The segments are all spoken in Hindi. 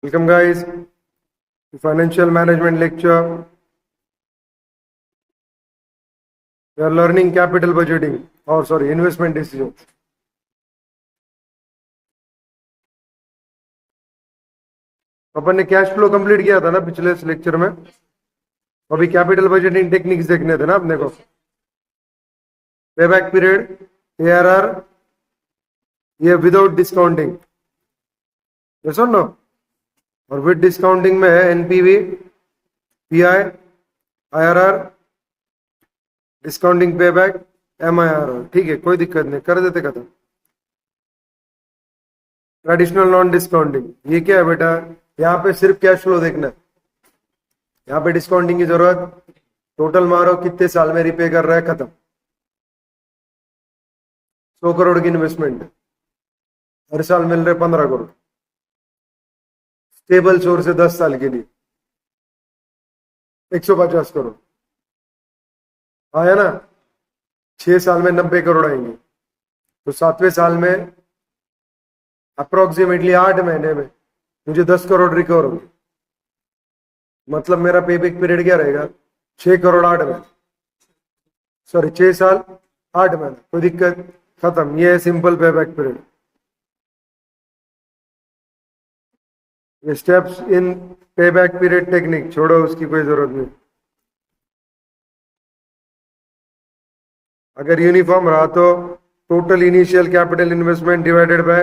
Welcome guys to financial management lecture. We are learning capital budgeting or investment decisions. अपन ने कैश फ्लो कंप्लीट किया था ना पिछले लेक्चर में। अभी कैपिटल बजटिंग टेक्निक्स देखने थे ना अपने को। पेबैक पीरियड, एआरआर, ये विदाउट डिस्काउंटिंग, यस और नो। और विद डिस्काउंटिंग में है NPV, pi, IRR, discounting payback, MIRR. ठीक है, कोई दिक्कत नहीं, कर देते खत्म। ट्रेडिशनल नॉन डिस्काउंटिंग, ये क्या है बेटा? यहाँ पे सिर्फ कैश फ्लो देखना है, यहाँ पे डिस्काउंटिंग की जरूरत। टोटल मारो कितने साल में रिपे कर रहा है, खत्म। 100 करोड़ की इन्वेस्टमेंट, हर साल मिल रहे 15 करोड़, स्टेबल सोर्स है 10 साल के लिए, 150 करोड़ आया ना। 6 साल में 90 करोड़ आएंगे, तो 7वें साल में अप्रोक्सीमेटली 8 महीने में मुझे 10 करोड़ रिकवर होंगे। मतलब मेरा पेबैक पीरियड क्या रहेगा? 6 करोड़ 8 महीने, 6 साल 8 महीने, कोई दिक्कत, खत्म। ये है सिंपल पेबैक पीरियड। ये steps in payback period technique छोड़ो, उसकी कोई जरूरत नहीं। अगर यूनिफॉर्म रहा तो total initial capital investment divided by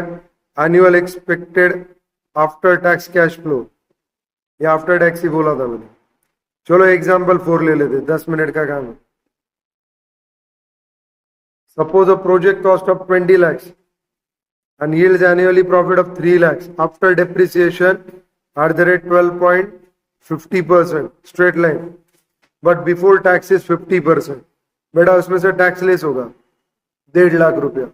annual expected after tax cash flow, या आफ्टर टैक्स ही बोला था मैंने। चलो एग्जांपल 4 ले लेते, 10 मिनट का काम है। Suppose a project cost of 20 lakhs and yields annually profit of 3 lakhs after depreciation at the rate 12.50% straight line, but before tax is 50%। बेटा उसमें से टैक्स लेस होगा 1.5 लाख रुपया।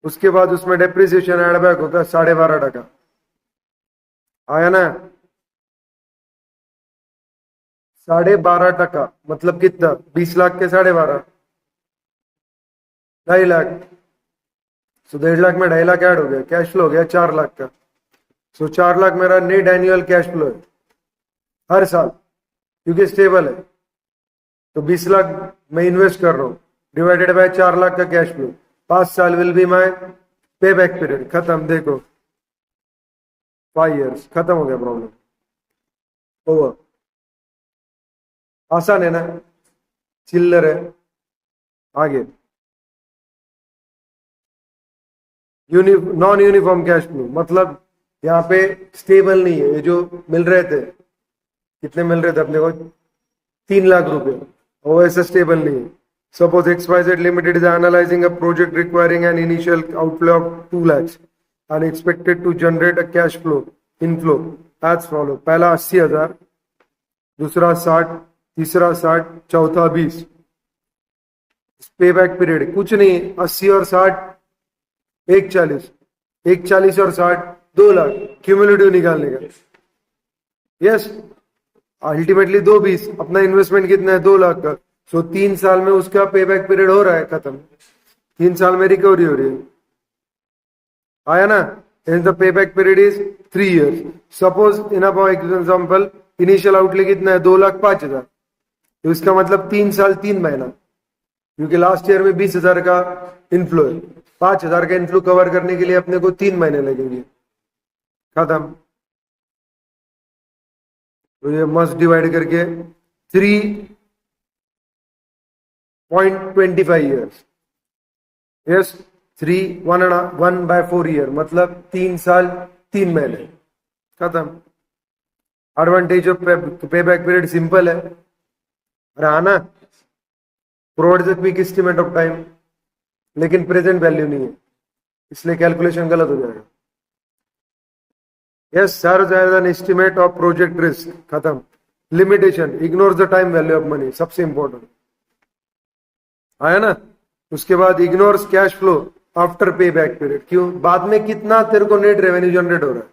उसके बाद उसमें डेप्रिसिएशन एड बैक होगा 12.5%। आया ना? 12.5%, मतलब कितना? 20 लाख के 12.5, 2.5 लाख। सो 1.5 लाख में 2.5 लाख ऐड हो गया, कैश फ्लो हो गया 4 लाख का। सो 4 लाख मेरा नेट एनुअल कैश फ्लो है हर साल, क्योंकि स्टेबल है। तो 20 लाख मैं इन्वेस्ट कर रहा हूं, डिवाइडेड बाय 4 लाख का कैश फ्लो, 5 साल विल बी माय पे बैक पीरियड। खत्म, देखो 5 years, खत्म हो गया प्रॉब्लम, ओवर। आसान है ना, चिल्लर है। आगे नॉन यूनिफॉर्म कैश फ्लो, मतलब यहाँ पे स्टेबल नहीं है। ये जो मिल रहे थे, कितने मिल रहे थे अपने को? 3 लाख रुपए, और ऐसा स्टेबल नहीं है। Suppose XYZ Limited is analyzing a project requiring an initial outlay of 2 lakhs and expected to generate a cash flow inflow as follow। पहला 80,000, दूसरा 60, तीसरा 60, चौथा 20। पे बैक पीरियड कुछ नहीं, 80 और 60 140, 140 और 60 2 लाख, क्यूमुलेटिव निकालने का। यस, अल्टीमेटली 220, अपना इन्वेस्टमेंट कितना है? 2 लाख का। सो 3 साल में उसका पे बैक पीरियड हो रहा है, खत्म। 3 साल में रिकवरी हो रही है। आया ना? The pay back period is 3 years। Suppose in example initial outlay कितना है? 2,05,000, तो इसका मतलब 3 साल 3 महीना, क्योंकि लास्ट ईयर में 20,000 का इनफ्लो है। 5,000 का इनफ्लो कवर करने के लिए अपने को 3 महीने लगेंगे, खत्म। तो ये मस्ट डिवाइड करके 3.25 years। यस, 1/4 year, मतलब 3 साल 3 महीने, खत्म। Advantage of pay back period simple है। अरे आना, provides a quick estimate of time, लेकिन प्रेजेंट वैल्यू नहीं है, इसलिए कैलकुलेशन गलत हो जाएगा। Yes, serves as an estimate of project risk, खत्म। Limitation, ignore the time value of money, सबसे इंपॉर्टेंट। आया ना? उसके बाद ignores cash flow after pay back period. क्यों? बाद में कितना तेरे को नेट रेवेन्यू जनरेट हो रहा है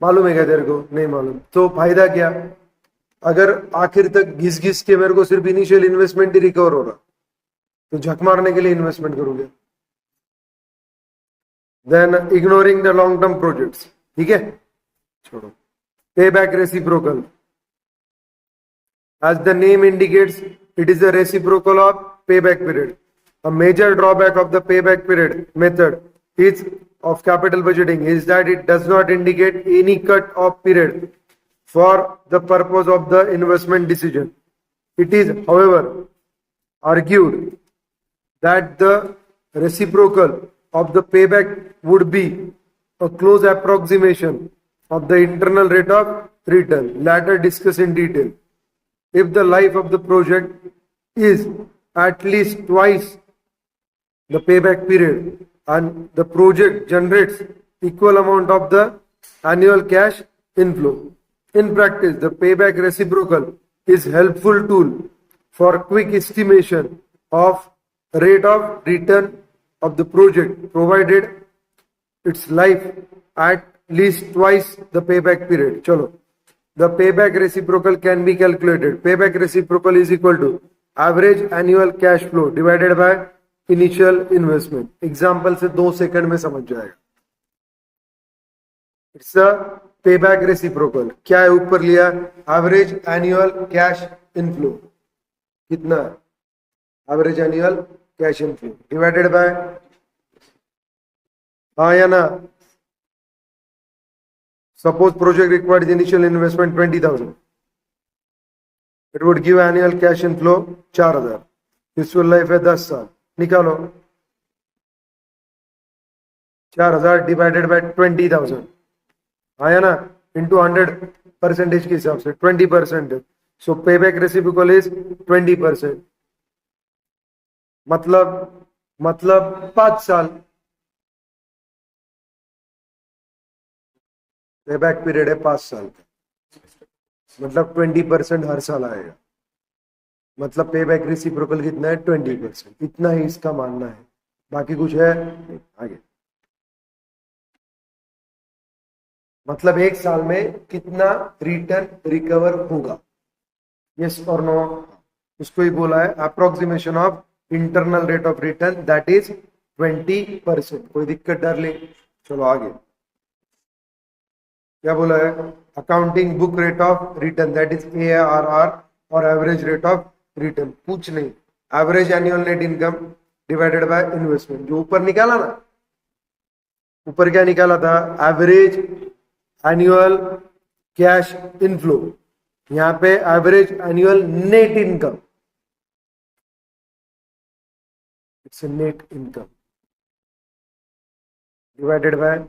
मालूम है क्या तेरे को? नहीं मालूम, तो फायदा क्या? अगर आखिर तक घिस घिस के मेरे को सिर्फ इनिशियल इन्वेस्टमेंट ही रिकवर हो रहा, तो झक मारने के लिए इन्वेस्टमेंट करोगे। Then ignoring the long term projects, ठीक है। छोड़ो. Payback reciprocal. As the name indicates, it is a reciprocal of payback period. A major drawback of the payback period method is of capital budgeting is that it does not indicate any cut off period for the purpose of the investment decision. It is, however, argued that the reciprocal of the payback would be a close approximation of the internal rate of return, latter discussed in detail. If the life of the project is at least twice the payback period and the project generates equal amount of the annual cash inflow. In practice, the payback reciprocal is helpful tool for quick estimation of rate of return of the project provided its life at least twice the payback period. Chalo. The payback reciprocal can be calculated. Payback reciprocal is equal to average annual cash flow divided by initial investment. Example से 2 सेकंड में समझ जाएगा. It's a payback reciprocal. क्या है ऊपर लिया? Average annual cash inflow. कितना? Average annual cash inflow divided by, हाँ या ना? Suppose project required initial investment 20,000. It would give annual cash inflow 4,000. Useful life है 10 साल. निकालो. 4,000 डिवाइडेड बाय 20,000 आया ना, इंटू 100% के हिसाब से 20%. सो पेबैक रेसिप्रोकल इज 20%. मतलब 5 साल पेबैक पीरियड है, 5 साल का. मतलब 20% हर साल आएगा. मतलब पेबैक रेसिप्रोकल कितना है? 20%. इतना ही इसका मानना है, बाकी कुछ है नहीं. आगे मतलब 1 साल में कितना रिटर्न रिकवर होगा, यस और नो. उसको ही बोला है approximation of internal rate of return, that is 20%. कोई दिक्कत डार्लिंग? चलो आगे क्या बोला है? Accounting book rate of return, that is ARR और एवरेज रेट ऑफ रिटर्न. कुछ नहीं, average annual net income divided by investment. जो ऊपर निकाला ना, ऊपर क्या निकाला था? Average annual cash inflow. यहां पे average annual net income, it's net income divided by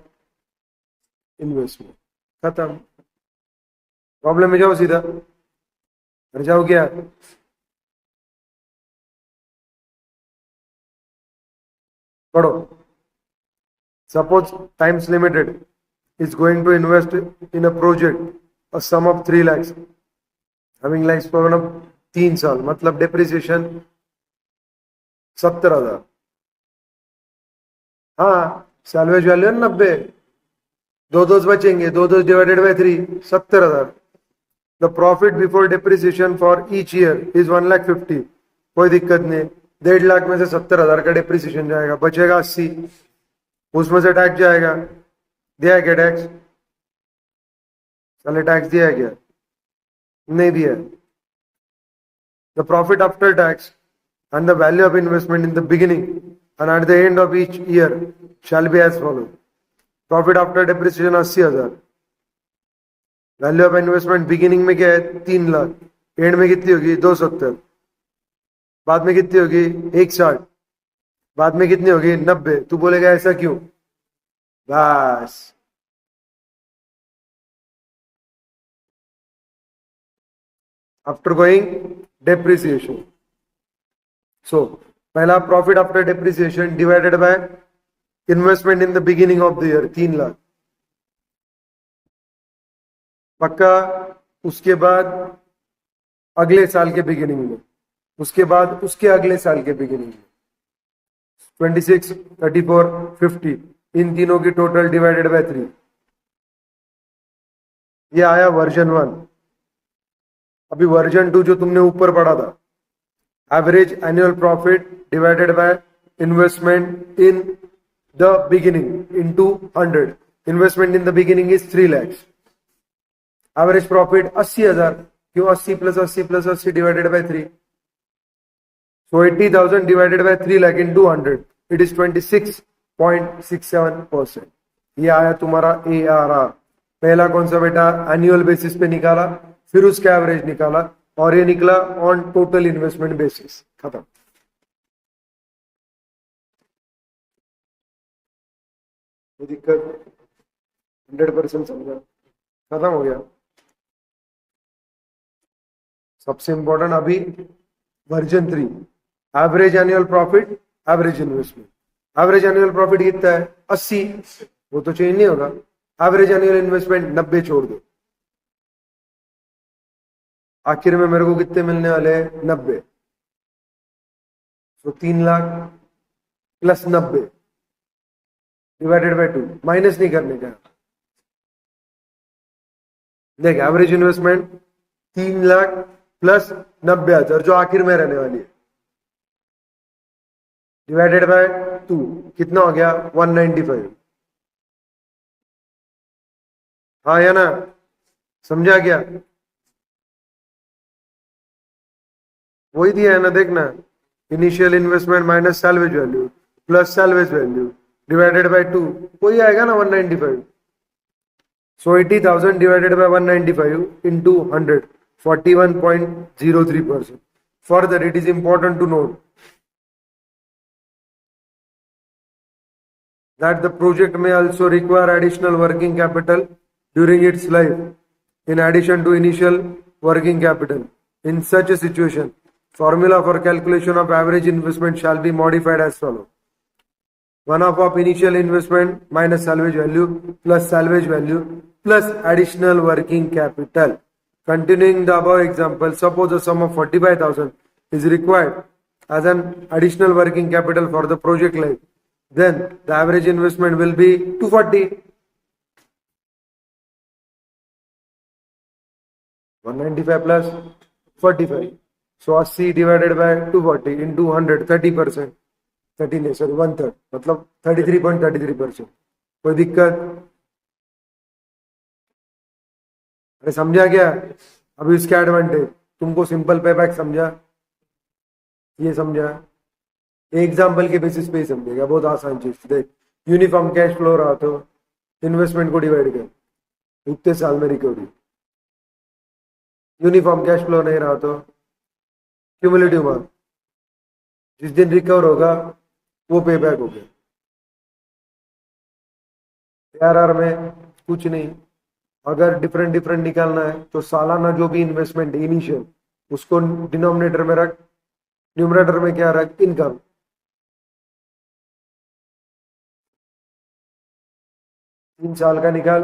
investment. खत्म. प्रॉब्लम में जाओ सीधा. कर जाओ क्या? पढ़ो. Suppose Times Limited is going to invest in a project a sum of 3 lakhs having lifespan of 3 साल. मतलब डेप्रिसिएशन 70,000. हाँ, सैलवेज वैल्यू 90. 2 बचेंगे, 2 divided by 3, 70,000. The profit before depreciation for each year is 1,50,000. कोई दिक्कत नहीं. 1.5 लाख में से 70,000 का डेप्रिसिएशन जाएगा, बचेगा 80. उसमें से टैक्स जाएगा. दिया क्या टैक्स? चले टैक्स दिया क्या? नहीं दिया. The profit after tax and the value of investment in the beginning and at the end of each year shall be as follows. Profit after depreciation 80,000. Value of investment beginning में क्या है? 3 लाख. एंड में कितनी होगी? 270. बाद में कितनी होगी? 160. बाद में कितनी होगी? 90. तू बोलेगा ऐसा क्यों? बस आफ्टर गोइंग डेप्रिसिएशन. सो पहला profit after depreciation divided by investment in the beginning of the year 3 lakh. पक्का. उसके बाद अगले साल के बिगिनिंग में, उसके बाद उसके अगले साल के बिगिनिंग में 26, 34, 50. इन तीनों की टोटल डिवाइडेड बाय 3. ये आया वर्जन 1. अभी वर्जन 2 जो तुमने ऊपर पढ़ा था, average annual profit divided by investment in the beginning into 100. Investment in the beginning is 3 lakhs. Average profit 80,000, क्यों 80 plus 80 plus 80 divided by 3, so 80,000 divided by 3 lakh into 100, it is 26.67%. ये आया तुम्हारा ARR। पहला कौन सा बेटा, एनुअल बेसिस पे निकाला, फिर उसका एवरेज निकाला, और ये निकला ऑन टोटल इन्वेस्टमेंट बेसिस। खत्म। कोई दिक्कत? 100% समझा, खत्म हो गया। सबसे इंपॉर्टेंट अभी version 3, average annual profit, average investment. Average annual profit कितना है, 80, वो तो चेंज नहीं होगा। एवरेज एनुअल इन्वेस्टमेंट 90 छोड़ दो, आखिर में मेरे को कितने मिलने वाले हैं, 90। तो 3 lakh plus 90 divided by 2, minus नहीं करने का। देख, एवरेज इन्वेस्टमेंट 3 लाख प्लस 90,000 जो आखिर में रहने वाली है, डिवाइडेड बाय 2, कितना हो गया, 195। हाँ या ना, समझा क्या? वही दिया है ना, देखना, initial investment minus salvage value plus salvage value divided by 2, वही आएगा ना 195। So 80,000 divided by 195 into 100, 41.03%। Further it is important to note that the project may also require additional working capital during its life, in addition to initial working capital. In such a situation, formula for calculation of average investment shall be modified as follows. 1/2 of initial investment minus salvage value plus salvage value plus additional working capital. Continuing the above example, suppose a sum of 45,000 is required as an additional working capital for the project life. Then the average investment will be 240. 195 plus 45. So 80 divided by 240 into 100, 30%. 30 नहीं, sorry, 1/3, मतलब 33.33%। कोई दिक्कत? अरे समझा क्या? अभी इसका एडवांटेज तुमको सिंपल पे बैक समझा, ये समझा, एग्जाम्पल के बेसिस पे ही समझेगा, बहुत आसान चीज। देख, यूनिफॉर्म कैश फ्लो रहा तो इन्वेस्टमेंट को डिवाइड कर, इतने साल में रिकवरी। यूनिफॉर्म कैश फ्लो नहीं रहा तो क्यूमुलेटिव मार्क, जिस दिन रिकवर होगा वो पे बैक हो गया। ARR में कुछ नहीं, अगर डिफरेंट डिफरेंट निकालना है तो सालाना जो भी इन्वेस्टमेंट इनिशियल, उसको डिनोमिनेटर में रख, न्यूमरेटर में क्या रख, इनकम। 3 साल का निकाल,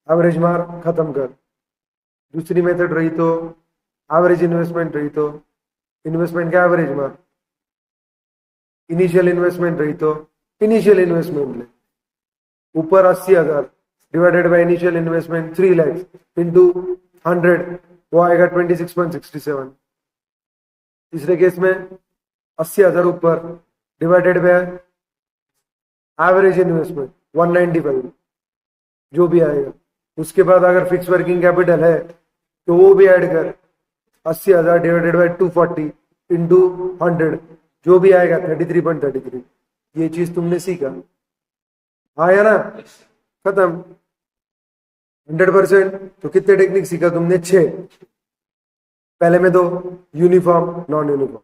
एवरेज मार, खत्म कर। दूसरी मेथड रही तो एवरेज इन्वेस्टमेंट रही तो इन्वेस्टमेंट का एवरेज मार, इनिशियल इन्वेस्टमेंट रही तो इनिशियल इन्वेस्टमेंट ले, ऊपर 80,000 divided by initial investment 3 lakh into 100, वो आएगा 26.67। तीसरे केस में 80,000 ऊपर डिवाइडेड बाय एवरेज इन्वेस्टमेंट 195, जो भी आएगा। उसके बाद अगर फिक्स वर्किंग कैपिटल है तो वो भी ऐड कर, 80,000 डिवाइडेड बाय 240 इंटू 100, जो भी आएगा 33.33। ये चीज तुमने सीखा, हाँ या ना, खत्म। 100%। तो कितने टेक्निक सीखा तुमने, 6। पहले में 2 यूनिफॉर्म नॉन यूनिफॉर्म,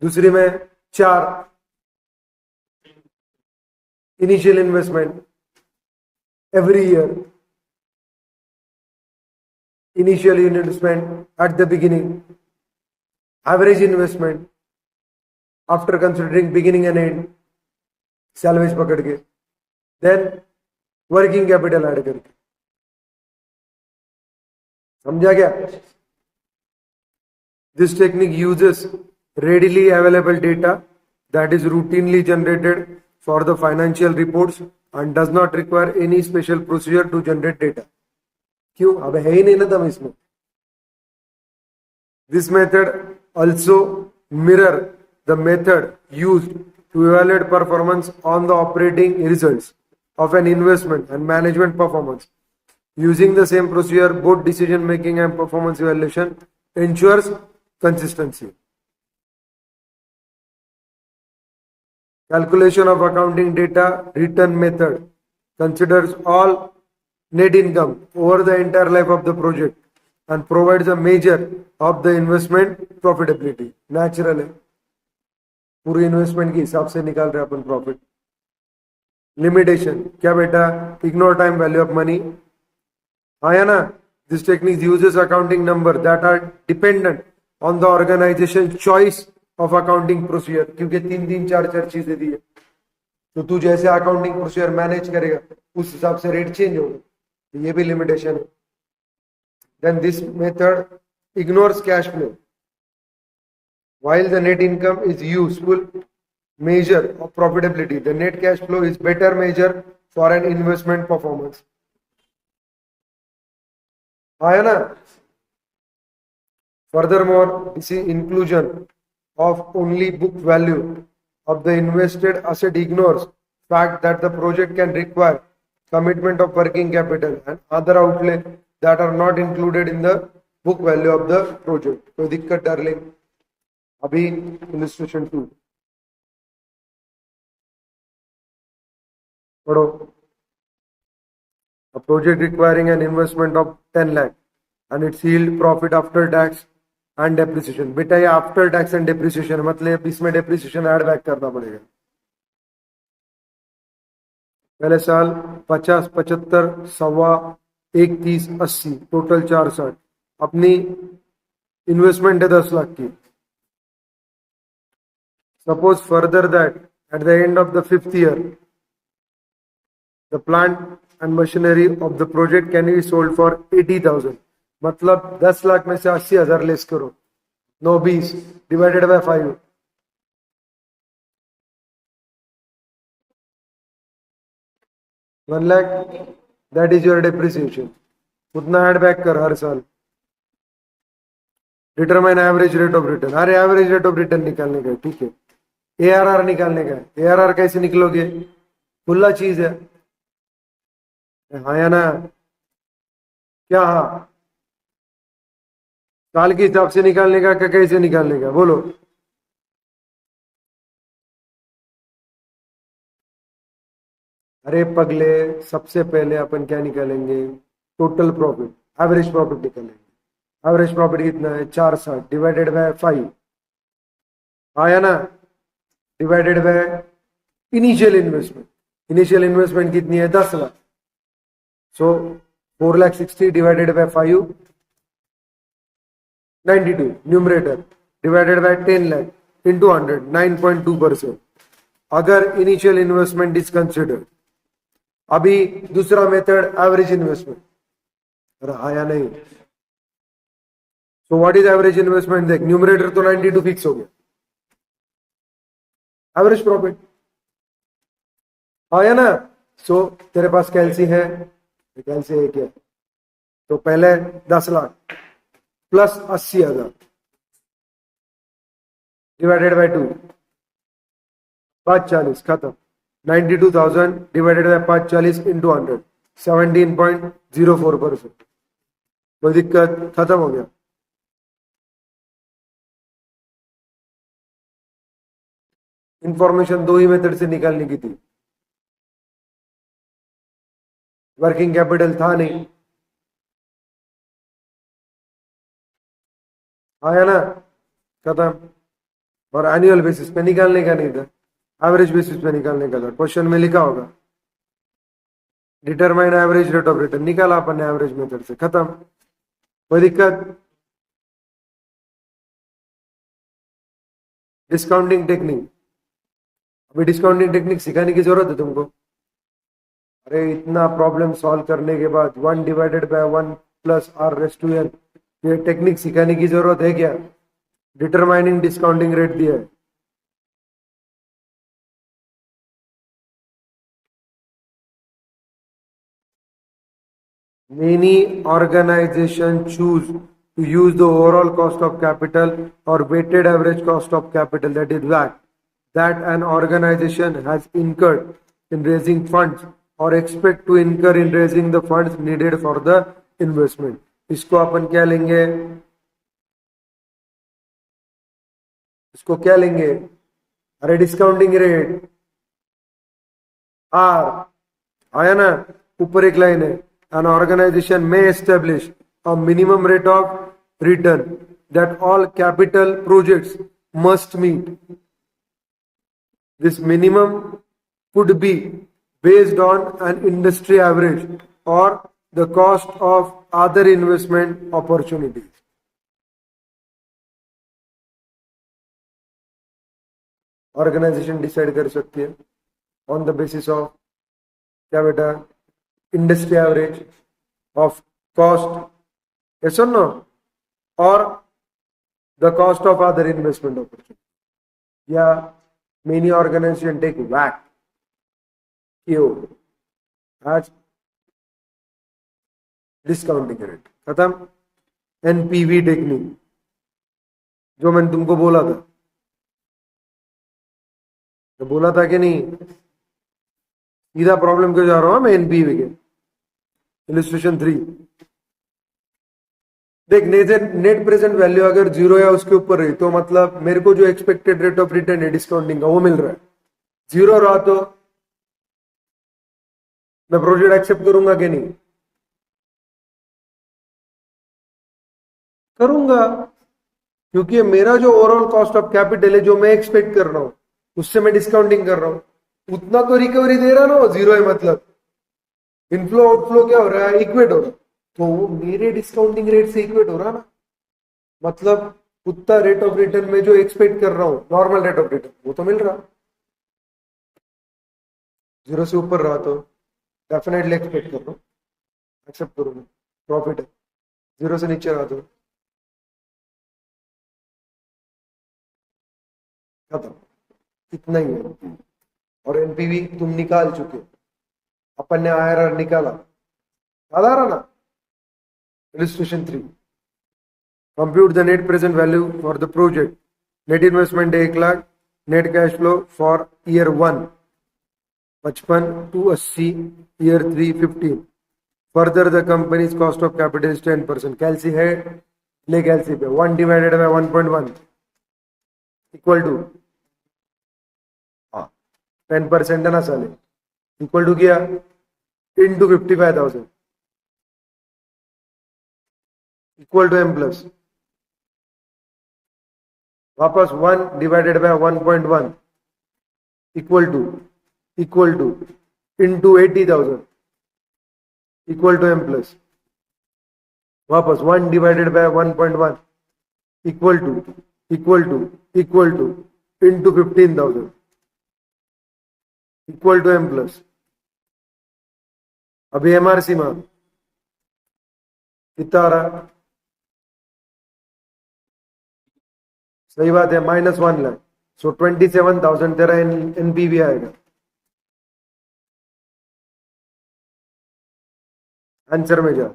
दूसरी में 4 initial investment every year, initial investment at the beginning, average investment after considering beginning and end, salvage पकड़ के, then working capital ऐड करके। समझा क्या? This technique uses readily available data that is routinely generated for the financial reports and does not require any special procedure to generate data. क्यों? अब है ही नहीं ना तुम इसमें। This method also mirror the method used to evaluate performance on the operating results of an investment and management performance Using the same procedure, both decision making and performance evaluation ensures consistency. Calculation of accounting data return method considers all net income over the entire life of the project and provides a measure of the investment profitability. Natural है, पूरी इन्वेस्टमेंट के हिसाब से निकाल रहे अपन प्रॉफिट. लिमिटेशन क्या बेटा? Ignore time value of money. आया ना? This technique uses accounting number that are dependent on the organization choice of accounting procedure. क्योंकि तीन तीन चार चार चीजें दी है, तो तू जैसे अकाउंटिंग प्रोसीजर मैनेज करेगा उस हिसाब से रेट चेंज होगा. ये भी लिमिटेशन है. Then this method ignores cash flow. While the net income is useful measure of profitability, the net cash flow is better measure for an investment performance. आया ना? Furthermore, this inclusion of only book value of the invested asset ignores fact that the project can require commitment of working capital and other outlay that are not included in the book value of the project. कोई दिक्कत डार्लिंग? अभी इलस्ट्रेशन 2 पढ़ो. A project requiring an investment of 10 lakh and its yield profit after tax and depreciation. बेटा ये आफ्टर टैक्स एंड डेप्रिसिएशन मतलब इसमें डेप्रिसिएशन ऐड बैक करना पड़ेगा. पहले साल 50, 75, 1.25, 31, 80 टोटल 460. अपनी इन्वेस्टमेंट है 10 लाख की. Suppose further that at the end of the 5th year, the plant and machinery of the project can be sold for 80,000. मतलब 10 लाख में से 80,000 लेस करो. 9/20 divided by 5. 1 lakh. That is your depreciation. उतना ऐड बैक कर हर साल. Determine average rate of return. अरे एवरेज रेट ऑफ रिटर्न निकालने का ठीक है. ARR निकालने का. ARR कैसे निकलोगे? खुला चीज है. हाँ या ना? क्या? हाँ, साल के हिसाब से निकालने का क्या कैसे निकालने का? बोलो. अरे पगले, सबसे पहले अपन क्या निकालेंगे? टोटल प्रॉफिट, एवरेज प्रॉफिट निकालेंगे. एवरेज प्रॉफिट कितना है? 460 डिवाइडेड बाय 5. आया ना? Divided by initial investment. Initial investment कितनी है? 10 लाख. सो 4,60,000 divided by 5, 92. Numerator divided by 10 lakh into 100, 9.2%. अगर इनिशियल इन्वेस्टमेंट इज कंसिडर्ड. अभी दूसरा मेथड एवरेज इन्वेस्टमेंट. आया नहीं? So what is average investment? देख, न्यूमरेटर तो 92 फिक्स हो गया. एवरेज प्रॉफिट आया ना? सो तेरे पास कैलसी है, कैलसी है क्या? तो पहले 10 लाख प्लस 80,000 डिवाइडेड बाय 2, 540 खत्म. 92,000 डिवाइडेड बाय 540 इंटू 100, 17.04%. कोई दिक्कत? खत्म हो गया. इंफॉर्मेशन दो ही मेथड से निकालने की थी. वर्किंग कैपिटल था नहीं. आया ना? खत्म. और एनुअल बेसिस पे निकालने का नहीं था, एवरेज बेसिस पे निकालने का था. क्वेश्चन में लिखा होगा determine average rate of return. निकाला अपन ने एवरेज मेथड से. खत्म. कोई दिक्कत? Discounting technique. अभी डिस्काउंटिंग टेक्निक सिखाने की जरूरत है तुमको? अरे इतना प्रॉब्लम सॉल्व करने के बाद 1 divided by 1 plus R raise to n, ये टेक्निक सिखाने की जरूरत है क्या? डिटरमाइनिंग डिस्काउंटिंग रेट दिया है. Many organizations choose to use the overall cost of capital or weighted average cost of capital, that is WACC, that an organization has incurred in raising funds और expect to incur in raising the funds needed for the investment. इसको अपन क्या लेंगे, इसको क्या लेंगे, अरे डिस्काउंटिंग रेट आर, आया ना, ऊपर एक लाइन है, एन ऑर्गेनाइजेशन में establish a minimum rate of return that all capital projects must meet. This minimum could be based on an industry average or the cost of other investment opportunities. Organization decide कर सकती है ऑन द बेसिस ऑफ क्या बेटा, industry average of cost, yes और नो, और the cost of other investment opportunity. या मेनी ऑर्गेनाइजेशन टेक वैक क्यों, आज डिस्काउंटिंग रेट खत्म, एनपीवी टेक्निक जो मैंने तुमको बोला था, तो बोला था कि नहीं, सीधा प्रॉब्लम क्यों जा रहा हूं मैं एनपीवी के। इलस्ट्रेशन 3 देख, नेट प्रेजेंट वैल्यू अगर जीरो या उसके ऊपर रही तो मतलब मेरे को जो एक्सपेक्टेड रेट ऑफ रिटर्न है डिस्काउंटिंग का वो मिल रहा है, जीरो रहा तो मैं प्रोजेक्ट एक्सेप्ट करूंगा कि नहीं, करूंगा, क्योंकि मेरा जो ओवरऑल कॉस्ट ऑफ कैपिटल है जो मैं एक्सपेक्ट कर रहा हूं उससे मैं डिस्काउंटिंग कर रहा हूं, उतना तो रिकवरी दे रहा ना, वो जीरो है, मतलब इनफ्लो आउटफ्लो क्या हो रहा है, इक्वेट हो रहा है, तो वो मेरे डिस्काउंटिंग रेट से इक्वेट हो रहा ना, मतलब उतना रेट ऑफ रिटर्न में जो एक्सपेक्ट कर रहा हूं नॉर्मल रेट ऑफ रिटर्न वो तो मिल रहा। जीरो से ऊपर रहा तो डेफिनेटली एक्सपेक्ट कर रहा हूं, एक्सेप्ट करूंगा, प्रॉफिट है। जीरो से नीचे रहा तो खत्म, इतना ही है। और एनपीवी तुम निकाल चुके, अपन ने आईआरआर निकाला, याद आ रहा ना, illustration 3 compute the net present value for the project, net investment 1 lakh, net cash flow for year 1 55 to 80, year 3 15, further the companies cost of capital is 10%, कैलसी है, ले कैलसी पे 1 डिवाइडेड बाय 1.1 इक्वल टू 10% है ना साले, इक्वल टू किया into 55,000 equal to M plus, वापस 1 divided by 1.1 equal to into 80,000 equal to M plus, वापस 1 divided by 1.1 equal to into 15,000 equal to M plus. अभी एमआरसी में कितना आ रहा, सही बात है, -1 लाख, सो 27,000 तेरा एनपीवी आएगा। आंसर में जा,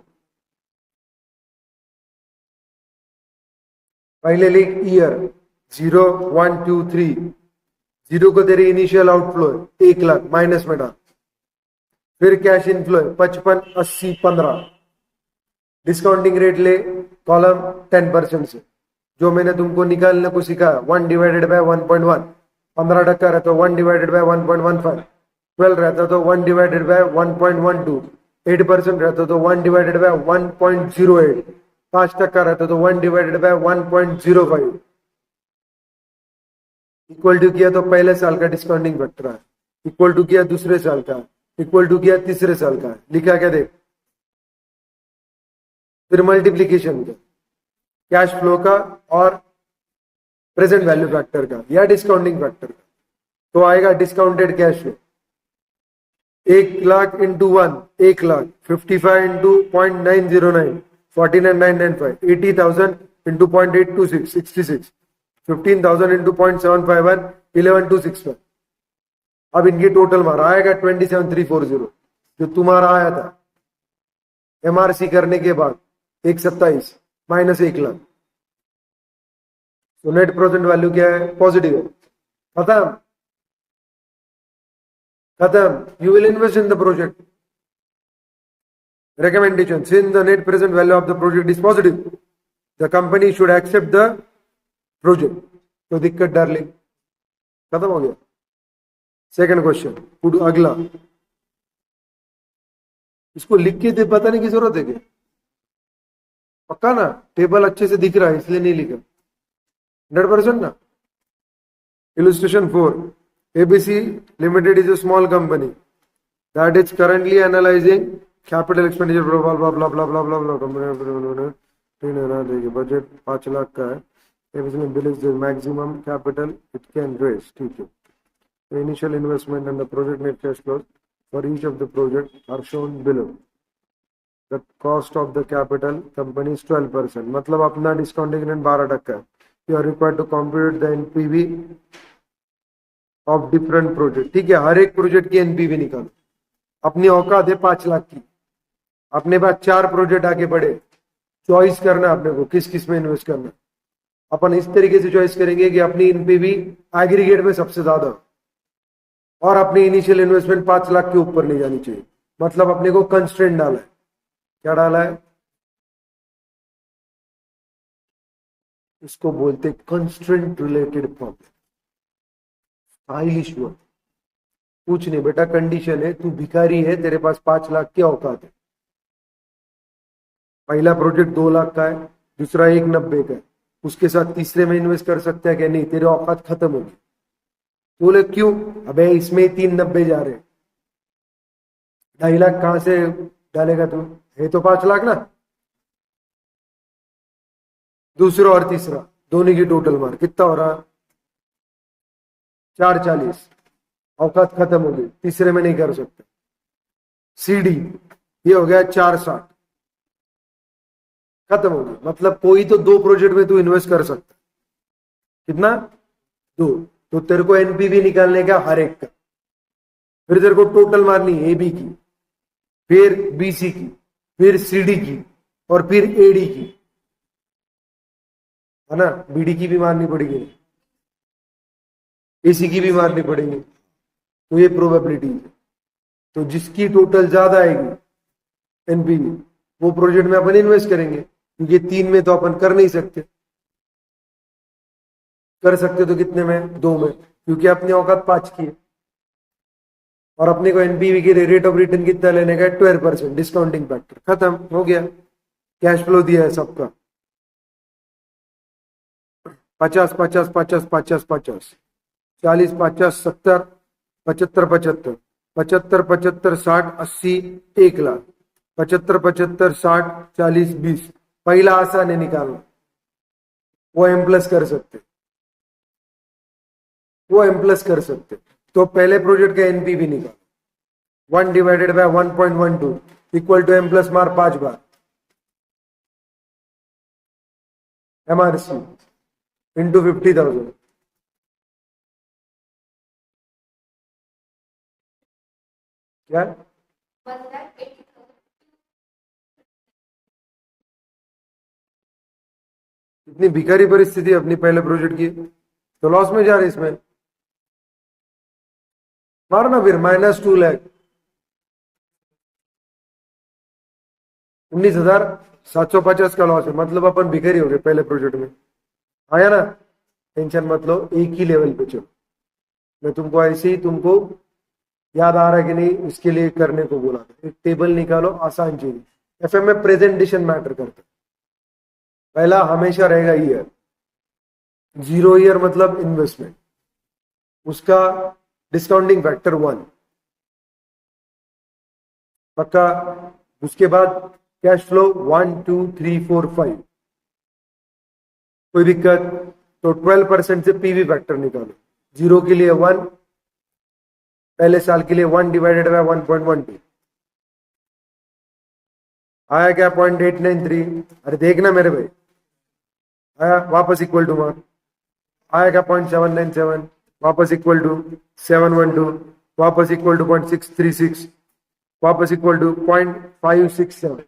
पहले लिख ईयर 0 1 2 3, जीरो को तेरे इनिशियल आउटफ्लो है 1 लाख, माइनस में डाल, फिर कैश इनफ्लो है 55 80 15, डिस्काउंटिंग रेट ले कॉलम 10% से, जो मैंने तुमको निकालने को सिखाया 1 डिवाइडेड बाय 1.1, 15% रहता तो 1 डिवाइडेड बाय 1.15, 12 रहता तो 1 डिवाइडेड बाय 1.12, 8% रहता तो 1 डिवाइडेड बाय 1.08, 5% रहता तो 1 डिवाइडेड बाय 1.05, इक्वल टू किया तो पहले साल का डिस्काउंटिंग फैक्टर है, इक्वल टू किया दूसरे साल का, इक्वल टू किया तीसरे साल का, लिखा क्या देख, फिर मल्टीप्लीकेशन का, कैश फ्लो का और प्रेजेंट वैल्यू फैक्टर का या डिस्काउंटिंग फैक्टर का, तो आएगा discounted cash flow 1 lakh into 1 1 lakh, 55 into 0.909 49,995, 80,000 into 0.826 66, 15,000 into 0.751 11,265। अब इनकी टोटल मारा आएगा 27,340, जो तुम्हारा आया था एमआरसी करने के बाद 127 माइनस 1 लाख, तो नेट प्रेजेंट वैल्यू क्या है, पॉजिटिव है, खत्म। खत्म. You will invest in the project. Recommendation: since the net present value of the project is positive, the company should accept the project. तो दिक्कत डार्लिंग खत्म हो गया. Second question. अगला इसको लिख के दे, पता नहीं की जरूरत है क्या? पक्का ना? टेबल अच्छे से दिख रहा है इसलिए नहीं लिखा. 100% ना. Illustration 4. ABC Limited is a small company that is currently analyzing capital expenditure blah blah blah blah blah blah blah. Budget 5 lakh का है. ABC में bill is the maximum capital it can raise. ठीक है. The initial investment and the project net cash flows for each of the project are shown below. The cost of the capital company is 12%. मतलब अपना डिस्काउंटिंग रेट 12% है. You are required to compute the NPV of different project. ठीक है. हर एक प्रोजेक्ट की NPV निकालो. अपनी औकात है 5 लाख की. अपने पास 4 प्रोजेक्ट आगे बढ़े. चॉइस करना अपने को किस किस में इन्वेस्ट करना. अपन इस तरीके से चॉइस करेंगे कि अपनी NPV एग्रीगेट में सबसे ज्यादा और अपनी इनिशियल इन्वेस्टमेंट 5 लाख के ऊपर नहीं जानी चाहिए. मतलब अपने को कंस्ट्रेंट डाला है. क्या डाला है? इसको बोलते constraint related problem. Stylish word. कुछ नहीं बेटा, कंडीशन है तू भिखारी है, तेरे पास 5 लाख की औकात है. पहला प्रोजेक्ट 2 लाख का है, दूसरा 190 का है. उसके साथ तीसरे में इन्वेस्ट कर सकता है क्या? नहीं, तेरे औकात खत्म होगी. बोले क्यों? अबे इसमें 390 जा रहे. 2.5 लाख कहां से डालेगा तू? है तो 5 लाख ना. दूसरा और तीसरा दोनों की टोटल मार कितना हो रहा? 440. औकात खत्म हो गई. तीसरे में नहीं कर सकते. CD ये हो गया 460. खत्म हो गया. मतलब कोई तो 2 प्रोजेक्ट में तू इन्वेस्ट कर सकता. कितना? 2. तो तेरे को NPV निकालने का हर एक का. फिर तेरे को टोटल मारनी है AB की, फिर BC की, फिर CD की और फिर AD की, है ना. BD की भी मारनी पड़ेगी, AC की भी मारनी पड़ेगी. तो ये प्रोबेबिलिटी है. तो जिसकी टोटल ज्यादा आएगी NPV वो प्रोजेक्ट में अपन इन्वेस्ट करेंगे. क्योंकि 3 में तो अपन कर नहीं सकते. कर सकते तो कितने में? 2 में. क्योंकि अपनी औकात 5 की है और अपने को NPV की रेट ऑफ रिटर्न कितना लेने का? 12% डिस्काउंटिंग फैक्टर. खत्म हो गया. कैश फ्लो दिया है सबका 50 50 50 50 50 40 50 70 75 75 75 75 60 80 1 लाख 75 75 60 40 20. पहला आसान है निकालना. वो M प्लस कर सकते. तो पहले प्रोजेक्ट का NPV निकाल. 1 divided by 1.12 equal to M plus मार 5 बार MRC इंटू 50,000. क्या? इतनी भिखारी परिस्थिति अपनी पहले प्रोजेक्ट की तो लॉस में जा रही. इसमें मारना फिर -2 लाख 19,750 का लॉस है. मतलब अपन भिखारी हो गए पहले प्रोजेक्ट में. आया ना? टेंशन मत लो, एक ही लेवल पे चलो. मैं तुमको ऐसे ही तुमको याद आ रहा है कि नहीं इसके लिए करने को बोला था. एक टेबल निकालो, आसान चीज. FM में प्रेजेंटेशन मैटर करता. पहला हमेशा रहेगा ईयर. 0 ईयर मतलब इन्वेस्टमेंट. उसका डिस्काउंटिंग फैक्टर 1 पक्का. उसके बाद कैश फ्लो 1 2 3 4 5. कोई दिक्कत? तो 12% से PV फैक्टर निकालो. 0 के लिए 1, पहले साल के लिए 1 डिवाइडेड बाय 1.12 आया क्या? 0.893. अरे देखना मेरे भाई, आया वापस इक्वल टू मार. आया क्या? 0.797 वापस इक्वल टू 712 वापस इक्वल टू 0.636 वापस इक्वल टू 0.567.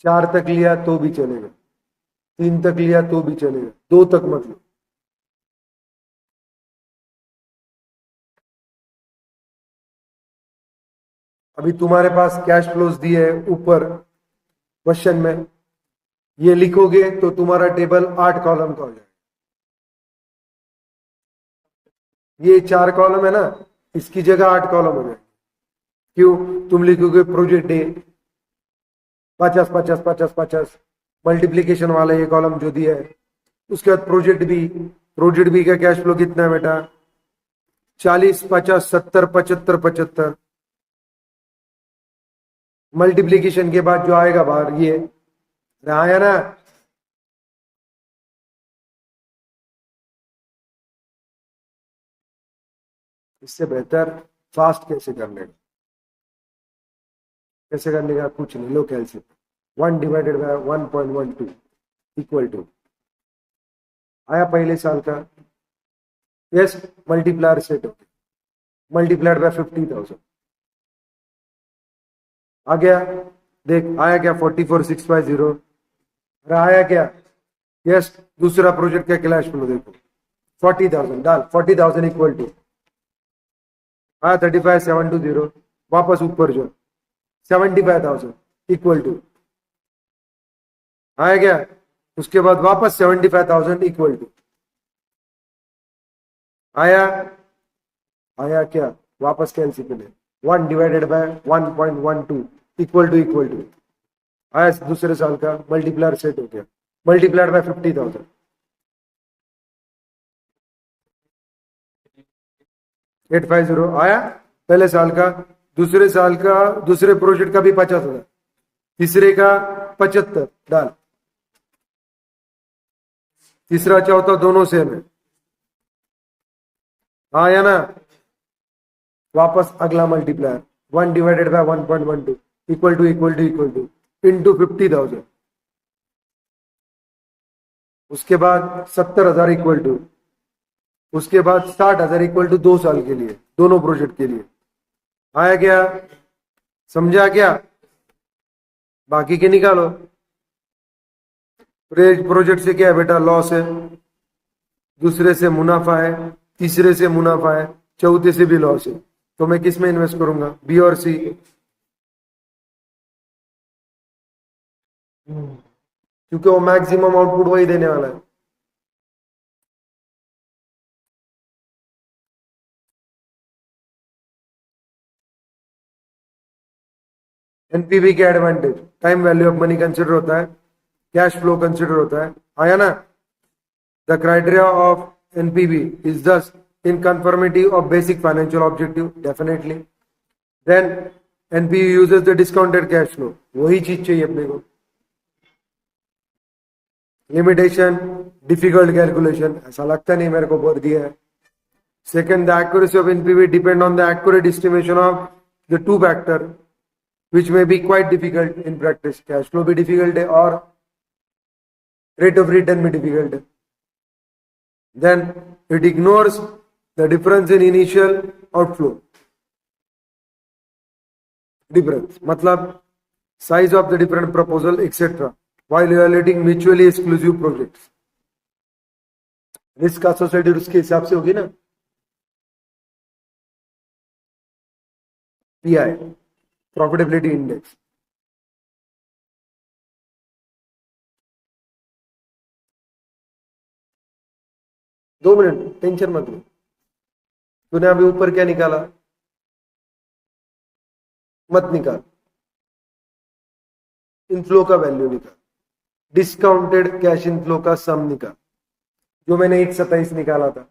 4 तक लिया तो भी चलेगा, 3 तक लिया तो भी चलेगा, 2 तक मत लो. अभी तुम्हारे पास कैश फ्लोज दिए है ऊपर क्वेश्चन में, ये लिखोगे तो तुम्हारा टेबल 8 कॉलम का हो जाएगा। ये 4 कॉलम है ना, इसकी जगह 8 कॉलम हो जाएगा। क्यों? तुम लिखोगे प्रोजेक्ट ए 50 50 50 50 मल्टीप्लीकेशन वाला ये कॉलम जो दिया है। उसके बाद प्रोजेक्ट बी का कैश फ्लो कितना है बेटा? 40 50 70 75 75। मल्टीप्लीकेशन के बाद जो आएगा बाहर ये आया ना, इससे बेहतर फास्ट कैसे करने का, कैसे करने का कुछ नहीं, लो कैलसियम 1 डिवाइडेड बाय 1.12 इक्वल टू आया पहले साल का। यस, मल्टीप्लायर सेट हो गया, मल्टीप्लाइड बाय 50,000 आ गया। देख आया क्या? 44,650। अरे आया क्या? यस, दूसरा प्रोजेक्ट का कैश फ्लो देखो 40,000 डाल, 40,000 इक्वल टू आया 35,720। वापस ऊपर जो 75,000 इक्वल टू आया क्या? उसके बाद वापस 75,000 इक्वल टू आया। आया क्या? वापस कैंसिल के लिए 1 डिवाइडेड बाय 1.12 इक्वल टू आया दूसरे साल का। मल्टीप्लायर सेट हो गया, मल्टीप्लाइड बाय 50,000 850 आया पहले साल का। दूसरे साल का दूसरे प्रोजेक्ट का भी 50,000, तीसरे का 75 डाल, तीसरा चौथा दोनों सेम है। आया ना? वापस अगला multiplier 1 divided by 1.12 equal to into 50,000। उसके बाद 70,000 इक्वल टू, उसके बाद 60,000 इक्वल टू 2 साल के लिए, दोनों प्रोजेक्ट के लिए। आया क्या? समझा क्या? बाकी के निकालो। प्रोजेक्ट से क्या है बेटा? लॉस है, दूसरे से मुनाफा है, तीसरे से मुनाफा है, चौथे से भी लॉस है। तो मैं किस में इन्वेस्ट करूंगा? बी और सी। क्योंकि वो मैक्सिमम आउटपुट वही देने वाला है। एनपीवी के advantage, time value of money consider होता है, कैश फ्लो कंसिडर होता है। आया ना? The criteria of NPV is दस in conformity of basic financial objective, definitely. Then NPV uses the discounted cash flow, वही चीज चाहिए अपने को। लिमिटेशन, डिफिकल्ट कैलकुलेशन, ऐसा लगता नहीं मेरे को बोल दिया है। Second, the accuracy of NPV depend on the accurate estimation of the two factor which may be quite difficult in practice. Cash flow भी डिफिकल्ट है और रेट ऑफ रिटर्न भी डिफिकल्ट है। Then it ignores the difference in initial outflow. Difference मतलब size of the different proposal etc. while evaluating mutually exclusive projects. Risk associated उसके हिसाब से होगी ना, पीआई प्रॉफिटेबिलिटी इंडेक्स। दो मिनट टेंशन मत लो। तूने अभी ऊपर क्या निकाला? मत निकाल, इनफ्लो का वैल्यू निकाल, डिस्काउंटेड कैश इनफ्लो का सम निकाल, जो मैंने 127 निकाला था,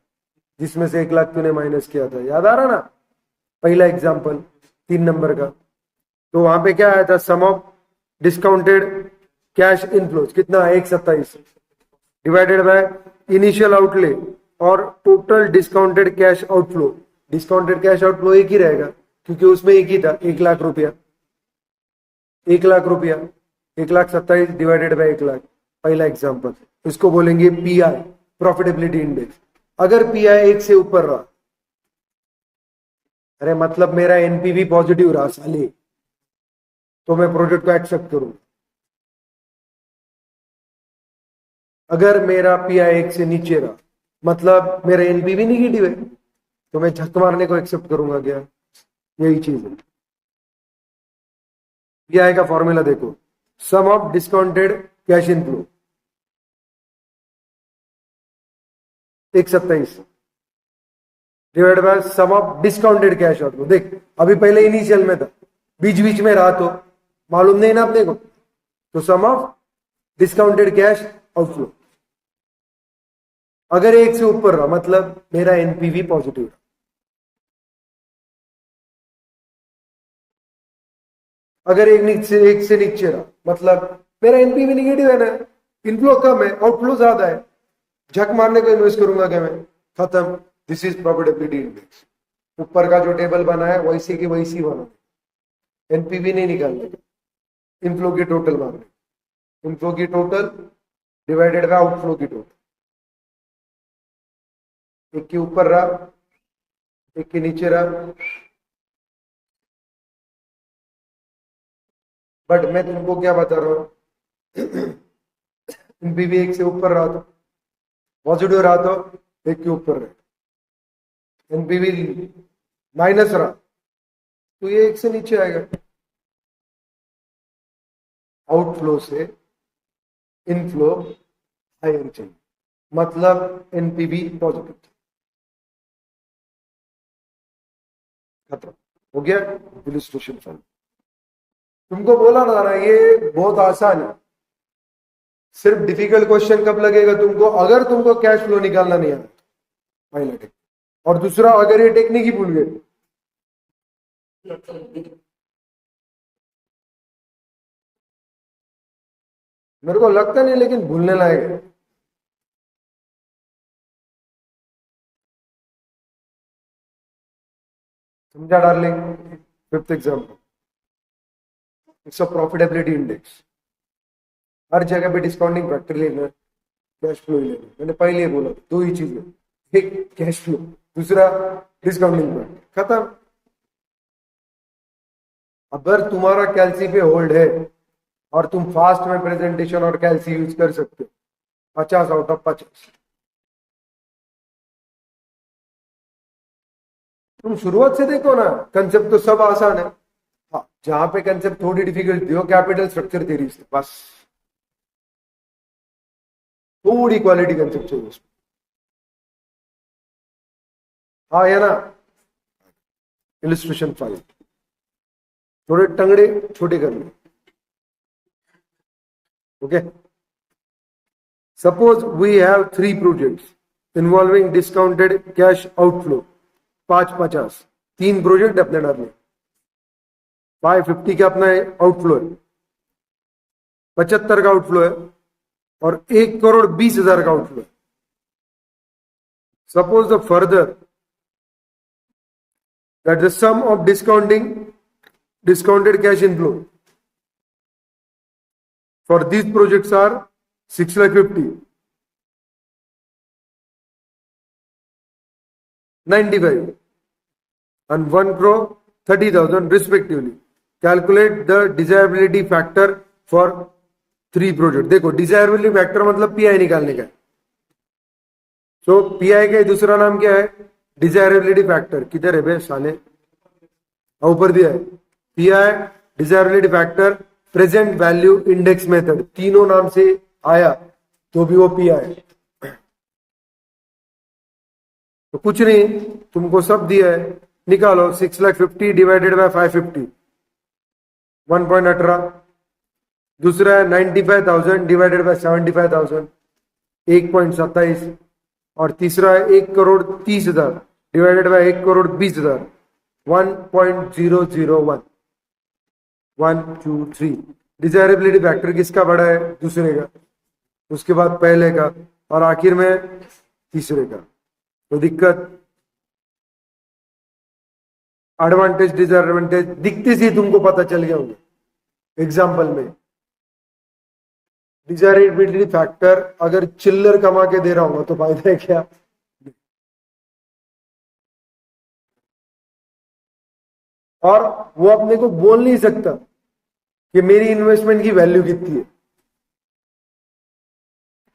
जिसमें से 1 लाख तूने माइनस किया था। याद आ रहा ना? पहला एग्जांपल 3 नंबर का। तो वहां पे क्या आया था? सम ऑफ डिस्काउंटेड कैश इनफ्लोज कितना? 127 डिवाइडेड बाय इनिशियल आउटले और total discounted cash outflow. Discounted cash outflow एक ही रहेगा क्योंकि उसमें एक ही था, 1 लाख रुपया। 1 लाख रुपया 1,27,000 डिवाइडेड बाय 1 लाख, पहला एग्जांपल। इसको बोलेंगे पीआई प्रॉफिटेबिलिटी इंडेक्स। अगर पीआई 1 से ऊपर रहा, अरे मतलब मेरा एनपीवी पॉजिटिव रहा साले, तो मैं प्रोजेक्ट को एक्सेप्ट करूं। अगर मेरा पीआई 1 से नीचे रहा, मतलब मेरा एनपीवी निगेटिव है, तो मैं झक मारने को एक्सेप्ट करूंगा क्या? यही चीज है। पीआई का फॉर्मूला देखो, sum of discounted cash inflow 127 divide by sum of discounted cash outflow. देख अभी पहले इनिशियल में था, बीच बीच में रहा तो मालूम नहीं ना अपने को, तो सम ऑफ डिस्काउंटेड कैश आउटफ्लो अगर 1 से ऊपर रहा मतलब मेरा एनपीवी पॉजिटिव रहा, अगर एक से नीचे रहा मतलब मेरा एनपीवी निगेटिव है ना, इनफ्लो कम है आउटफ्लो ज्यादा है, झक मारने को इन्वेस्ट करूंगा क्या मैं, खत्म। This is profitability index. ऊपर का जो टेबल बना है वैसे की वैसी बना, एनपीवी नहीं निकालने का, इनफ्लो की टोटल मारने, इनफ्लो की टोटल डिवाइडेड बाय आउटफ्लो की टोटल। एक के ऊपर रहा, एक के नीचे रहा, बट मैं तुमको क्या बता रहा हूं, एनपीवी 1 से ऊपर रहा तो पॉजिटिव रहा तो 1 के ऊपर रहे, एनपीवी माइनस रहा तो ये 1 से नीचे आएगा। आउटफ्लो से इनफ्लो हायर चाहिए मतलब एनपीवी पॉजिटिव, खत्म हो गया इलस्ट्रेशन फाइल। तुमको बोला ना ये बहुत आसान है, सिर्फ डिफिकल्ट क्वेश्चन कब लगेगा तुमको, अगर तुमको कैश फ्लो निकालना नहीं आता पहला टेक्निक, और दूसरा अगर ये टेक्निक ही भूल गए। मेरे को लगता नहीं लेकिन भूलने लायक है। समझा darling? Fifth example, it's a profitability index. हर जगह पे डिस्काउंटिंग फैक्टर लेना है, कैश फ्लो ही लेना। मैंने पहले ही बोला दो ही चीजें, एक कैश फ्लो, दूसरा डिस्काउंटिंग फैक्टर, खत्म। अगर तुम्हारा कैलसी पे होल्ड है और तुम फास्ट में प्रेजेंटेशन और कैलसी यूज कर सकते हो, 50 आउट ऑफ 50। तुम शुरुआत से देखो ना, कंसेप्ट तो सब आसान है। हाँ, जहां पे कंसेप्ट थोड़ी डिफिकल्ट थी वो कैपिटल स्ट्रक्चर थी बस, थोड़ी क्वालिटी कंसेप्ट चाहिए उसमें। हाँ या ना, इलिस्ट्रेशन फाइल थोड़े टंगड़े छोटे कर लो। Okay, suppose we have 3 projects involving discounted cash outflow 550। 3 project अपने डालने, 550 का अपना आउटफ्लो है, 75 का आउटफ्लो है और 1,20,00,000 का आउटफ्लो है। Suppose the further that the sum of discounted cash inflow for these projects are 6,50,000, 95 and 1,30,000 respectively. Calculate the desirability factor for 3 projects. देखो desirability factor मतलब पीआई निकालने का है। तो पीआई का दूसरा नाम क्या है? Desirability factor. किधर है बे साले? ऊपर दिया है, pi, desirability factor, present value index method, तीनों नाम से आया तो भी वो पीआई। तो कुछ नहीं, तुमको सब दिया है, निकालो। 6,50,000 डिवाइडेड बाय 550, 1.18। दूसरा है 95,000 डिवाइडेड बाय 75,000, 1.27। और तीसरा है 1,30,00,000 डिवाइडेड बाय 1,20,000, 1.001। 1 2 3। डिजायरेबिलिटी फैक्टर किसका बड़ा है? दूसरे का, उसके बाद पहले का और आखिर में तीसरे का। तो दिक्कत, एडवांटेज डिसएडवांटेज दिखते से तुमको पता चल गया होगा एग्जाम्पल में। डिजायरेबिलिटी फैक्टर अगर चिल्लर कमा के दे रहा होगा तो फायदा है क्या? और वो अपने को बोल नहीं सकता कि मेरी इन्वेस्टमेंट की वैल्यू कितनी है।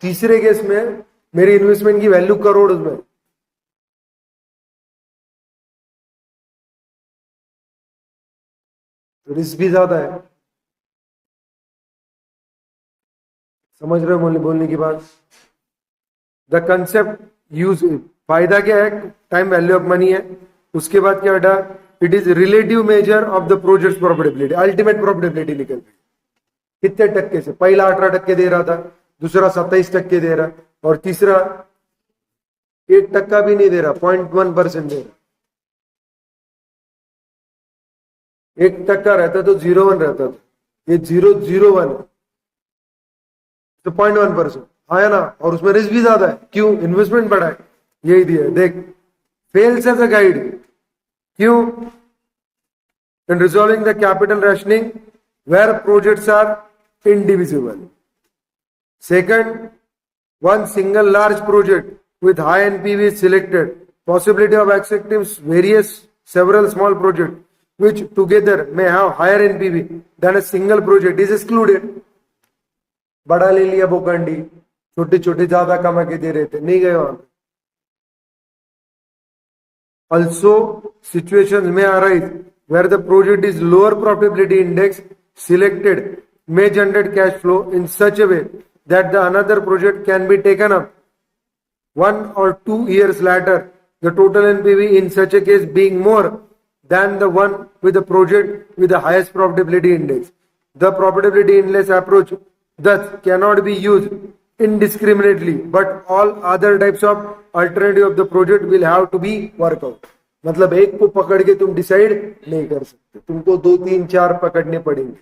तीसरे केस में मेरी इन्वेस्टमेंट की वैल्यू करोड़ में, रिस्क भी ज्यादा है। समझ रहे हो बोलने की बात? द कंसेप्ट यूज, फायदा क्या है? टाइम वैल्यू ऑफ मनी है। उसके बाद क्या बेटा? It is relative measure of the project profitability, ultimate profitability निकल गई कितने टक्के से। पहला 18% दे रहा था, दूसरा 27% दे रहा, और तीसरा 1% भी नहीं दे रहा, 0.1% दे रहा। 1% रहता तो 0.1 रहता था, ये 0.01 है, तो 0.1% आया ना। और उसमें रिस्क भी ज्यादा है, क्यों? इन्वेस्टमेंट बढ़ा है, यही दिया है देख। फेल्स एज अ गाइड, क्यों? In resolving the capital rationing where projects are indivisible. Second, one single large project with high NPV is selected. Possibility of accepting various several small projects which together may have higher NPV than a single project is excluded. बड़ा ले लिया बोकंडी, छोटे छोटे ज्यादा कमा के दे रहे थे, नहीं गए वहां पे। Also, situations may arise where the project is lower profitability index selected may generate cash flow in such a way that the another project can be taken up 1 or 2 years later, the total NPV in such a case being more than the one with the project with the highest profitability index. The profitability index approach thus cannot be used indiscriminately, but all other types of alternative of the project will have to be worked out. मतलब एक को पकड़ के तुम डिसाइड नहीं कर सकते, तुमको 2, 3, 4 पकड़ने पड़ेंगे।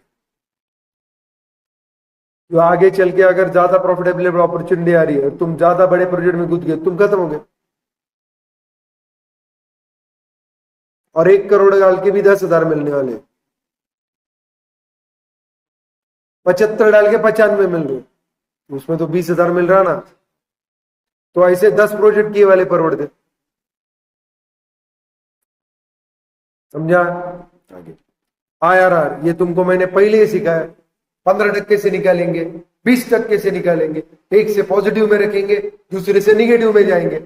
तो आगे चल के अगर ज्यादा प्रॉफिटेबल अपॉर्चुनिटी आ रही है, तुम ज्यादा बड़े प्रोजेक्ट में घुस गए, तुम खत्म हो गए। और 1 करोड़ डाल के भी 10,000 मिलने वाले, 75 डाल के 95 मिल रहे, उसमें तो 20,000 मिल रहा ना। तो ऐसे 10 प्रोजेक्ट किए वाले परवड़ते। समझा? आगे IRR, ये तुमको मैंने पहले ही सिखाया। 15% से निकालेंगे, 20% से निकालेंगे, एक से पॉजिटिव में रखेंगे, दूसरे से निगेटिव में जाएंगे,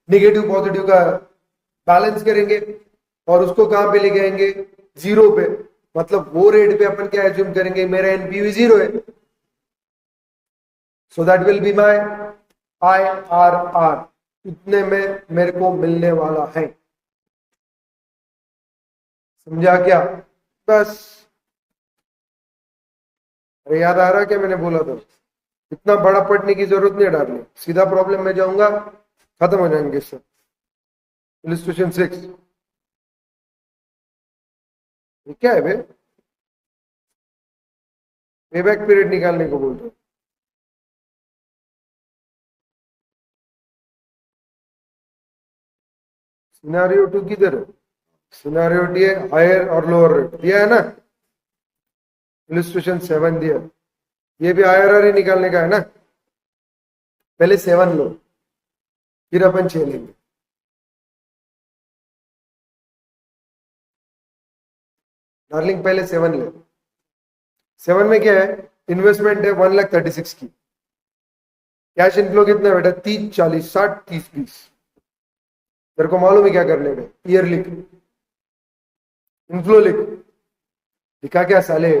निगेटिव पॉजिटिव का बैलेंस करेंगे, और उसको कहां पे लेके आएंगे? 0 पे। मतलब वो रेट पे अपन क्या एज्यूम करेंगे? मेरा एनपीवी 0 है, so that will be my IRR, इतने में मेरे को मिलने वाला है। समझा क्या? बस। अरे याद आ रहा क्या मैंने बोला था? इतना बड़ा पढ़ने की जरूरत नहीं डालनी, सीधा प्रॉब्लम में जाऊंगा, खत्म हो जाएंगे सब। इलस्ट्रेशन 6 क्या है बे? पेबैक पीरियड निकालने को बोलते हैं। सिनारियो 2 किधर है? सिनारियो डी है, हायर और लोअर रेट दिया है ना। इलस्ट्रेशन 7 दिया, ये भी IRR ही निकालने का है ना। पहले 7 लो, फिर अपन 6 लेंगे। डार्लिंग पहले 7 ले। 7 में क्या है? इन्वेस्टमेंट है 1,36,000 की। कैश इनफ्लो कितना है बेटा? 30, 40, 60, 30, 20। तेरे को मालूम है क्या करने का? ईयर लिख, इनफ्लो लिख, लिखा क्या साले?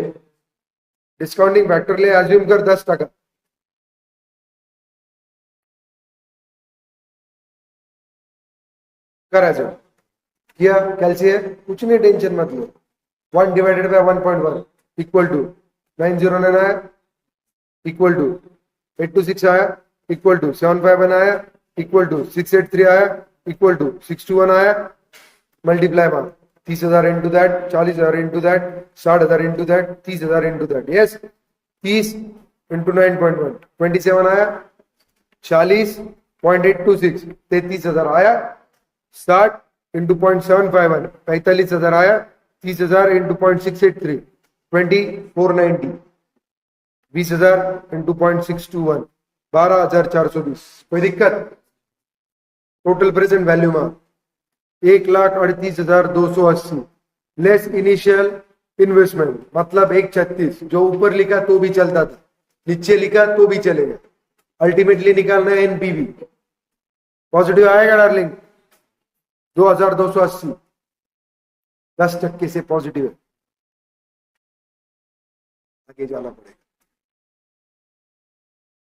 डिस्काउंटिंग फैक्टर ले, एज्यूम कर 10%। कर एज्यूम किया, कैलसी है, कुछ नहीं, टेंशन मत लो। 1 डिवाइडेड बाय 1.1 इक्वल टू 909 आया, इक्वल टू 826 आया, इक्वल टू 751 आया, इक्वल टू 683 आया, इक्वल टू 621 आया। मल्टीप्लाई मार 30,000 into that, 40,000 into that, 60,000 into that, 30,000 into that. Yes, 30 into 9.1 27 आया, 40.826 33,000 आया, 60 इंटू 0.751 45,000 आया, 30,000 इंटू 0.683 2490, 20,000 इंटू 0.621 12,420। कोई दिक्कत? टोटल प्रेजेंट वैल्यू में 1,38,280 लेस इनिशियल इन्वेस्टमेंट, मतलब 1,36। जो ऊपर लिखा तो भी चलता था, नीचे लिखा तो भी चलेगा, अल्टीमेटली निकालना है एनपीवी। पॉजिटिव आएगा डार्लिंग, 2,280, 10% से पॉजिटिव है। आगे जाना पड़ेगा।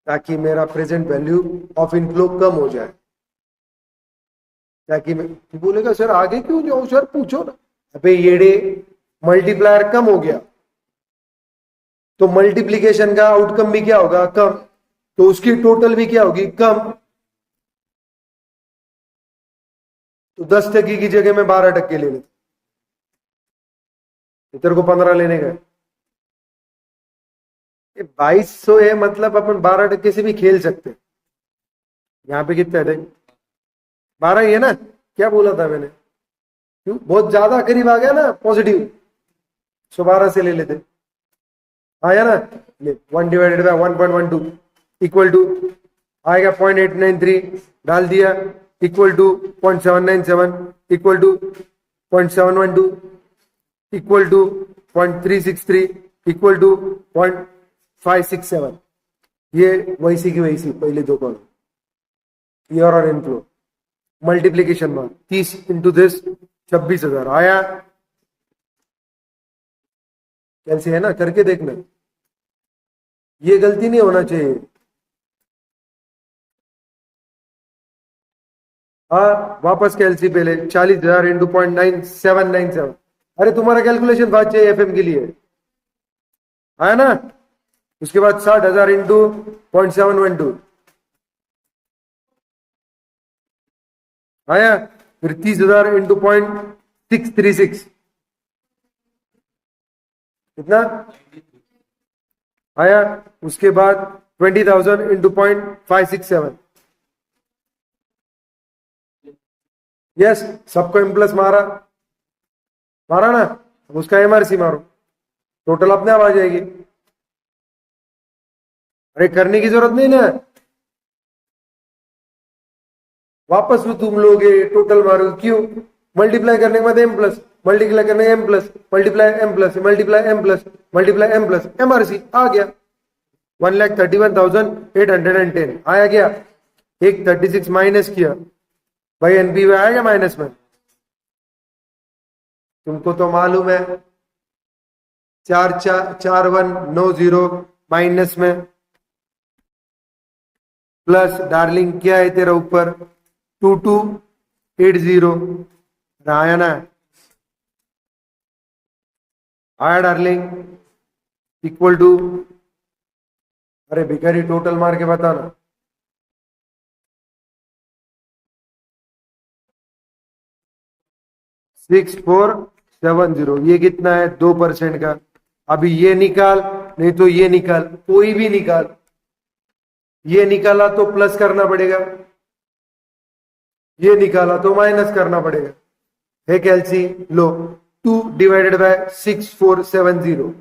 ताकि मेरा प्रेजेंट वैल्यू ऑफ इनफ्लो कम हो जाए। ताकि मैं, तू बोलेगा सर आगे क्यों जाऊं सर, पूछो ना। अबे येड़े, मल्टीप्लायर कम हो गया तो मल्टीप्लीकेशन का आउटकम भी क्या होगा, कम, तो उसकी टोटल भी क्या होगी, कम। तो 10% की जगह में 12% ले लेते, तेरे को 15 लेने का। 2200 है, मतलब अपन 12% से भी खेल सकते हैं। यहाँ पे कितना है देख, 12 ही है ना, क्या बोला था मैंने, क्यों बहुत ज्यादा करीब आ गया ना पॉजिटिव, 112 से ले लेते, आया ना। ले 1/1.12 इक्वल टू आएगा 0.893, डाल दिया, equal to 0.797, equal to 0.712, equal to 0.363, equal to 0.567। ये वैसी की वैसी पहले दो कॉलम, ईयर और इनफ्लो, मल्टीप्लीकेशन में 30 इंटू दिस 26,000 आया। कैसे है ना, करके देखना, ये गलती नहीं होना चाहिए। हाँ वापस कैलसी पहले 40,000 इंटू 0.9797। अरे तुम्हारा कैलकुलेशन बात चाहिए एफएम के लिए, आया ना। उसके बाद 60,000 इंटू 0.712 आया। फिर 30,000 इंटू 0.636 कितना आया। उसके बाद 20,000 इंटू 0.567। यस, सबको एम प्लस मारा, मारा ना। अब उसका एमआरसी मारो, टोटल अपने आप आ जाएगी। अरे करने की जरूरत नहीं ना, वापस भी तुम लोगे टोटल मारो, क्यों, मल्टीप्लाई करने के बाद एम प्लस, मल्टीप्लाई करने M plus, multiply M plus, multiply M plus, multiply M plus, MRC आ गया 1,31,810 आया क्या। एक 36 माइनस किया, भाई एनपी में आएगा माइनस में, तुमको तो मालूम है 4190 माइनस में, प्लस डार्लिंग क्या है तेरा ऊपर 2280 आया ना, आया डार्लिंग, इक्वल टू, अरे भिखारी टोटल मार के बताना, 6470। ये कितना है, 2% का। अभी ये निकाल, नहीं तो ये निकाल, कोई भी निकाल। ये निकाला तो प्लस करना पड़ेगा, ये निकाला तो माइनस करना पड़ेगा। है कैलसी, लो 2/6470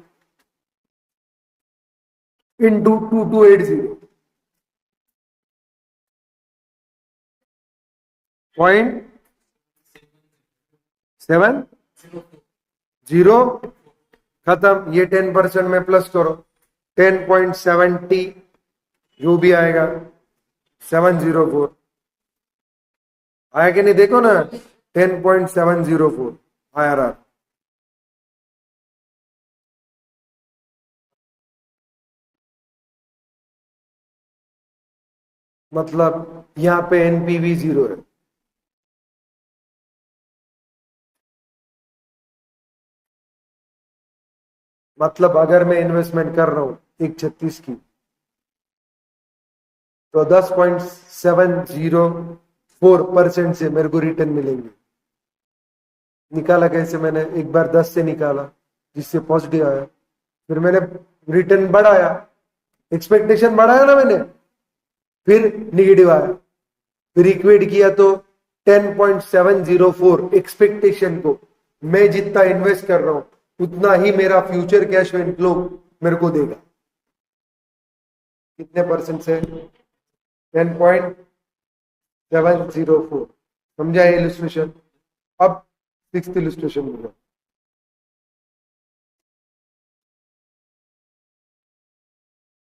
इंटू 2280.70 खत्म। ये 10% में प्लस करो, 10.70 जो भी आएगा 704 आया कि नहीं, देखो ना 10.704 आया रहा। मतलब यहां पे एनपीवी 0 है। मतलब अगर मैं इन्वेस्टमेंट कर रहा हूं 136 की, तो 10.704% से मेरे को रिटर्न मिलेंगे। निकाला कैसे मैंने, एक बार 10 से निकाला जिससे पॉजिटिव आया, फिर मैंने रिटर्न बढ़ाया, एक्सपेक्टेशन बढ़ाया ना मैंने, फिर निगेटिव आया, फिर इक्वेट किया तो 10.704 एक्सपेक्टेशन को मैं जितना इन्वेस्ट कर रहा हूं उतना ही मेरा फ्यूचर कैश इनफ्लो मेरे को देगा। कितने परसेंट से, 10.704। समझा इलस्ट्रेशन। अब 6th इलस्ट्रेशन में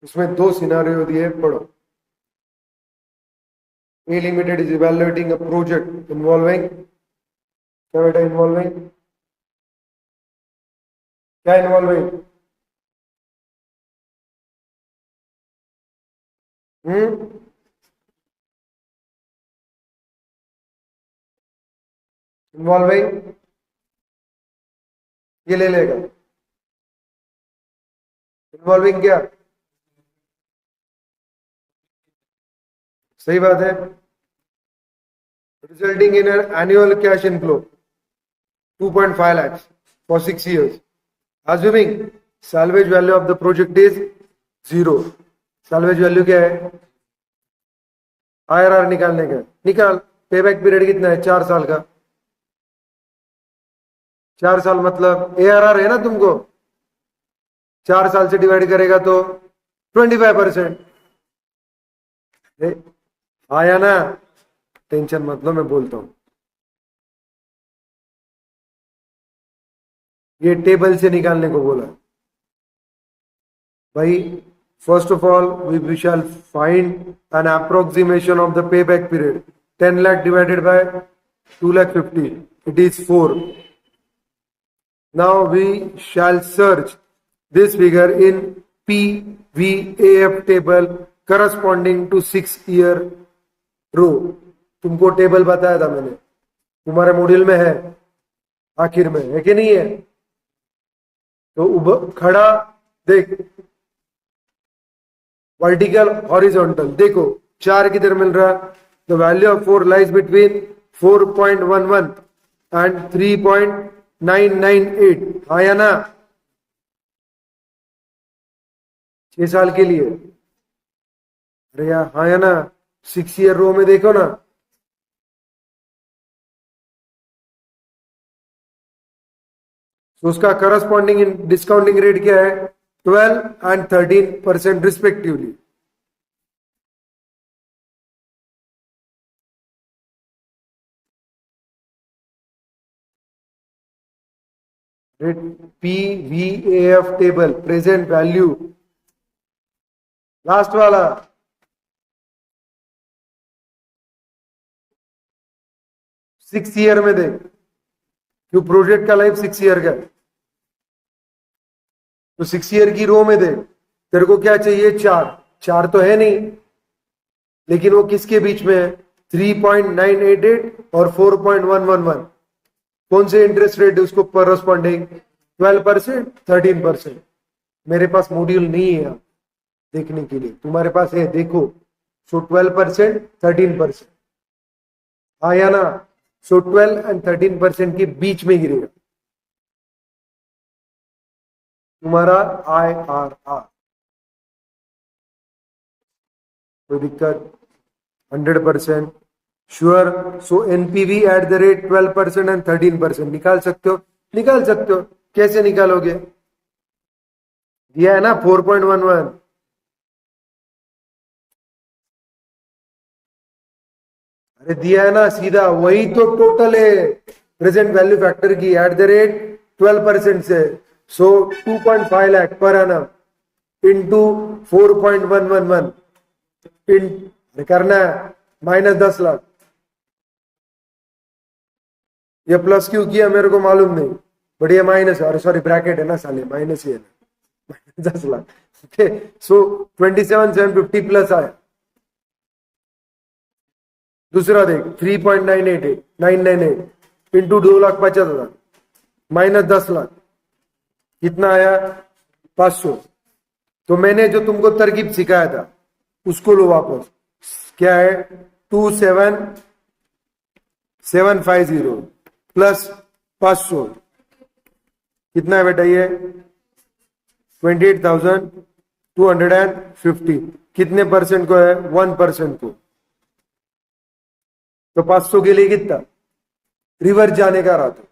इसमें दो सिनारियो दिए, पढ़ो। A Limited is evaluating a project involving, क्या बेटा इन्वॉल्विंग, क्या इन्वॉल्विंग, इन्वॉल्विंग ये ले लेगा, इन्वॉल्विंग क्या, सही बात है, resulting in an annual cash inflow 2.5 lakhs for 6 years. Assuming salvage value of the project is 0. salvage value क्या है, IRR निकालने का, निकाल। पेबैक पीरियड कितना है, 4 साल का। 4 साल मतलब ARR है ना तुमको, 4 साल से डिवाइड करेगा तो 25%। आया ना, टेंशन मत लो, मैं बोलता हूं। ये टेबल से निकालने को बोला भाई। First of all we shall find an approximation of the पे back period. 10 lakh divided by 2,50,000, it is 4। Now we shall search this figure in PVAF table corresponding to 6 year row. तुमको टेबल बताया था मैंने, तुम्हारे मॉड्यूल में है, आखिर में है कि नहीं है। तो खड़ा देख, वर्टिकल हॉरिजॉन्टल देखो, 4 किधर मिल रहा, the value of 4 lies between 4.11 and 3.998। आया ना, 6 साल के लिए। अरे यार आया ना, 6 year रो में देखो ना, तो उसका करस्पॉन्डिंग डिस्काउंटिंग रेट क्या है, 12 and 13% respectively. PVAF table present value, last वाला, सिक्स ईयर में देख, क्यों प्रोजेक्ट का लाइफ 6 year का है, तो 6 year की रो में देख, तेरे को क्या चाहिए, 4 तो है नहीं, लेकिन वो किसके बीच में है, 3.988 और 4.111। कौन से इंटरेस्ट रेट है उसको करस्पॉन्डिंग, 12%, 13%। मेरे पास मॉड्यूल नहीं है यहाँ देखने के लिए, तुम्हारे पास है, देखो। सो 12%, 13%। आया ना, सो 12 and 13% के बीच में गिरेगा तुम्हारा IRR। कोई दिक्कत, 100% sure. So NPV at the rate 12% and 13% निकाल सकते हो, निकाल सकते हो। कैसे निकालोगे, दिया है ना 4.11, अरे दिया है ना, सीधा वही तो टोटल है प्रेजेंट वैल्यू फैक्टर की एट द रेट 12% से। सो 2.5 लाख पर एनम इंटू 4.111 करना है, -10 लाख। ये प्लस क्यों किया मेरे को मालूम नहीं, बट ये माइनस, अरे सॉरी ब्रैकेट है ना साले, माइनस ही है ना, -10 लाख। ओके, सो 27,750 प्लस आया। दूसरा देख, 3.998 इंटू 2,50,000 -10 लाख, कितना आया, 500। तो मैंने जो तुमको तरकीब सिखाया था उसको लो वापस, क्या है, 27,750 प्लस 500, कितना है बेटा ये, 28,250। कितने परसेंट को है, 1% को। तो 500 के लिए कितना, रिवर्स जाने का रहा तो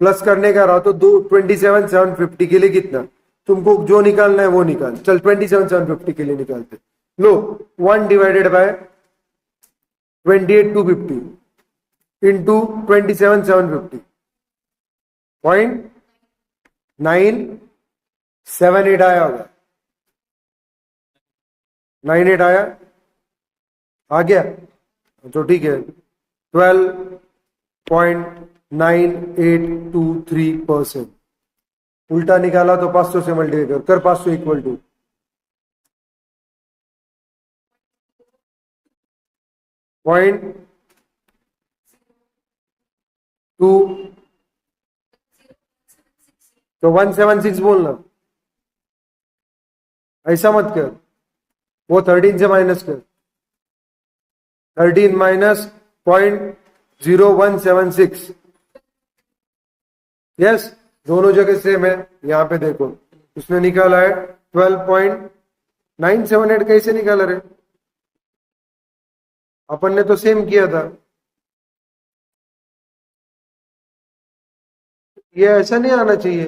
प्लस करने का रहा तो 27,750 के लिए कितना, तुमको जो निकालना है वो निकाल। चल 27,750 के लिए निकालते, लो 1 डिवाइडेड बाय 28,250 इंटू 27,750, 0.978 आया होगा, 98 आया, आ गया तो ठीक है। 12.9823%। उल्टा निकाला तो 500 से मल्टीप्लाई कर 500 इक्वल टू 0.2 तो 176 बोलना, ऐसा मत कर, वो 13 से माइनस कर, 13 माइनस 0.0176, यस दोनों जगह सेम है। यहां पे देखो उसने निकाला है 12.978, कैसे निकाला रे, अपन ने तो सेम किया था। ये ऐसा नहीं आना चाहिए,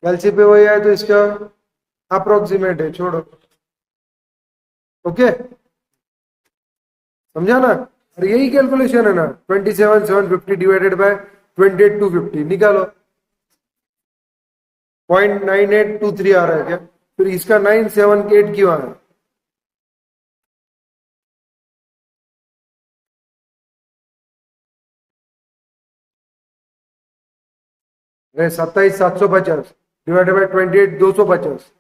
कैलसी पे वही आए तो इसका अप्रोक्सीमेट है, छोड़ो। ओके समझा ना, और यही कैलकुलेशन है ना, 27,750 डिवाइडेड बाय 28,250 निकालो, 0.9823 आ रहा है क्या, फिर इसका 978 क्यों आ रहा है? 27,750 डिवाइडेड बाय 28,250,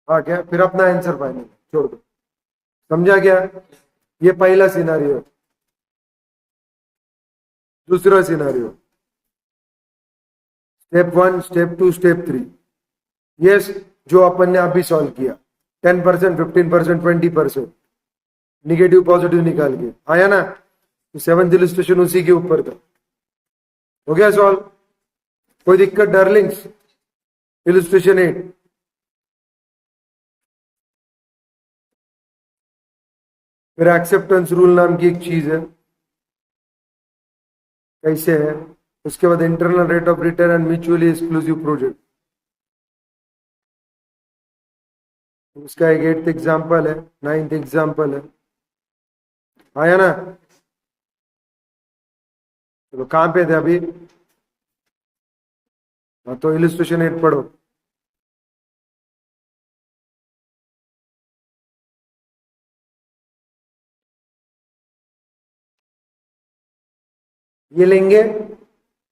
हाँ क्या, फिर अपना आंसर फाइनल छोड़ दो। समझा क्या? ये पहला सिनारियो। दूसरा scenario, step 1, step 2, step 3, yes जो अपन ने अभी सॉल्व किया, 10%, 15%, 20% निगेटिव पॉजिटिव निकाल के आया ना, तो 7th इलस्ट्रेशन उसी के ऊपर था। हो गया सॉल्व, कोई दिक्कत डार्लिंग्स? इलस्ट्रेशन 8, फिर एक्सेप्टेंस रूल नाम की एक चीज है, कैसे है, उसके बाद internal rate of return and mutually exclusive project, उसका एक 8th एग्जाम्पल है, 9th एग्जाम्पल है, आया ना? चलो कहां पे थे अभी? हाँ तो इलस्ट्रेशन 8 पढ़ो। ये लेंगे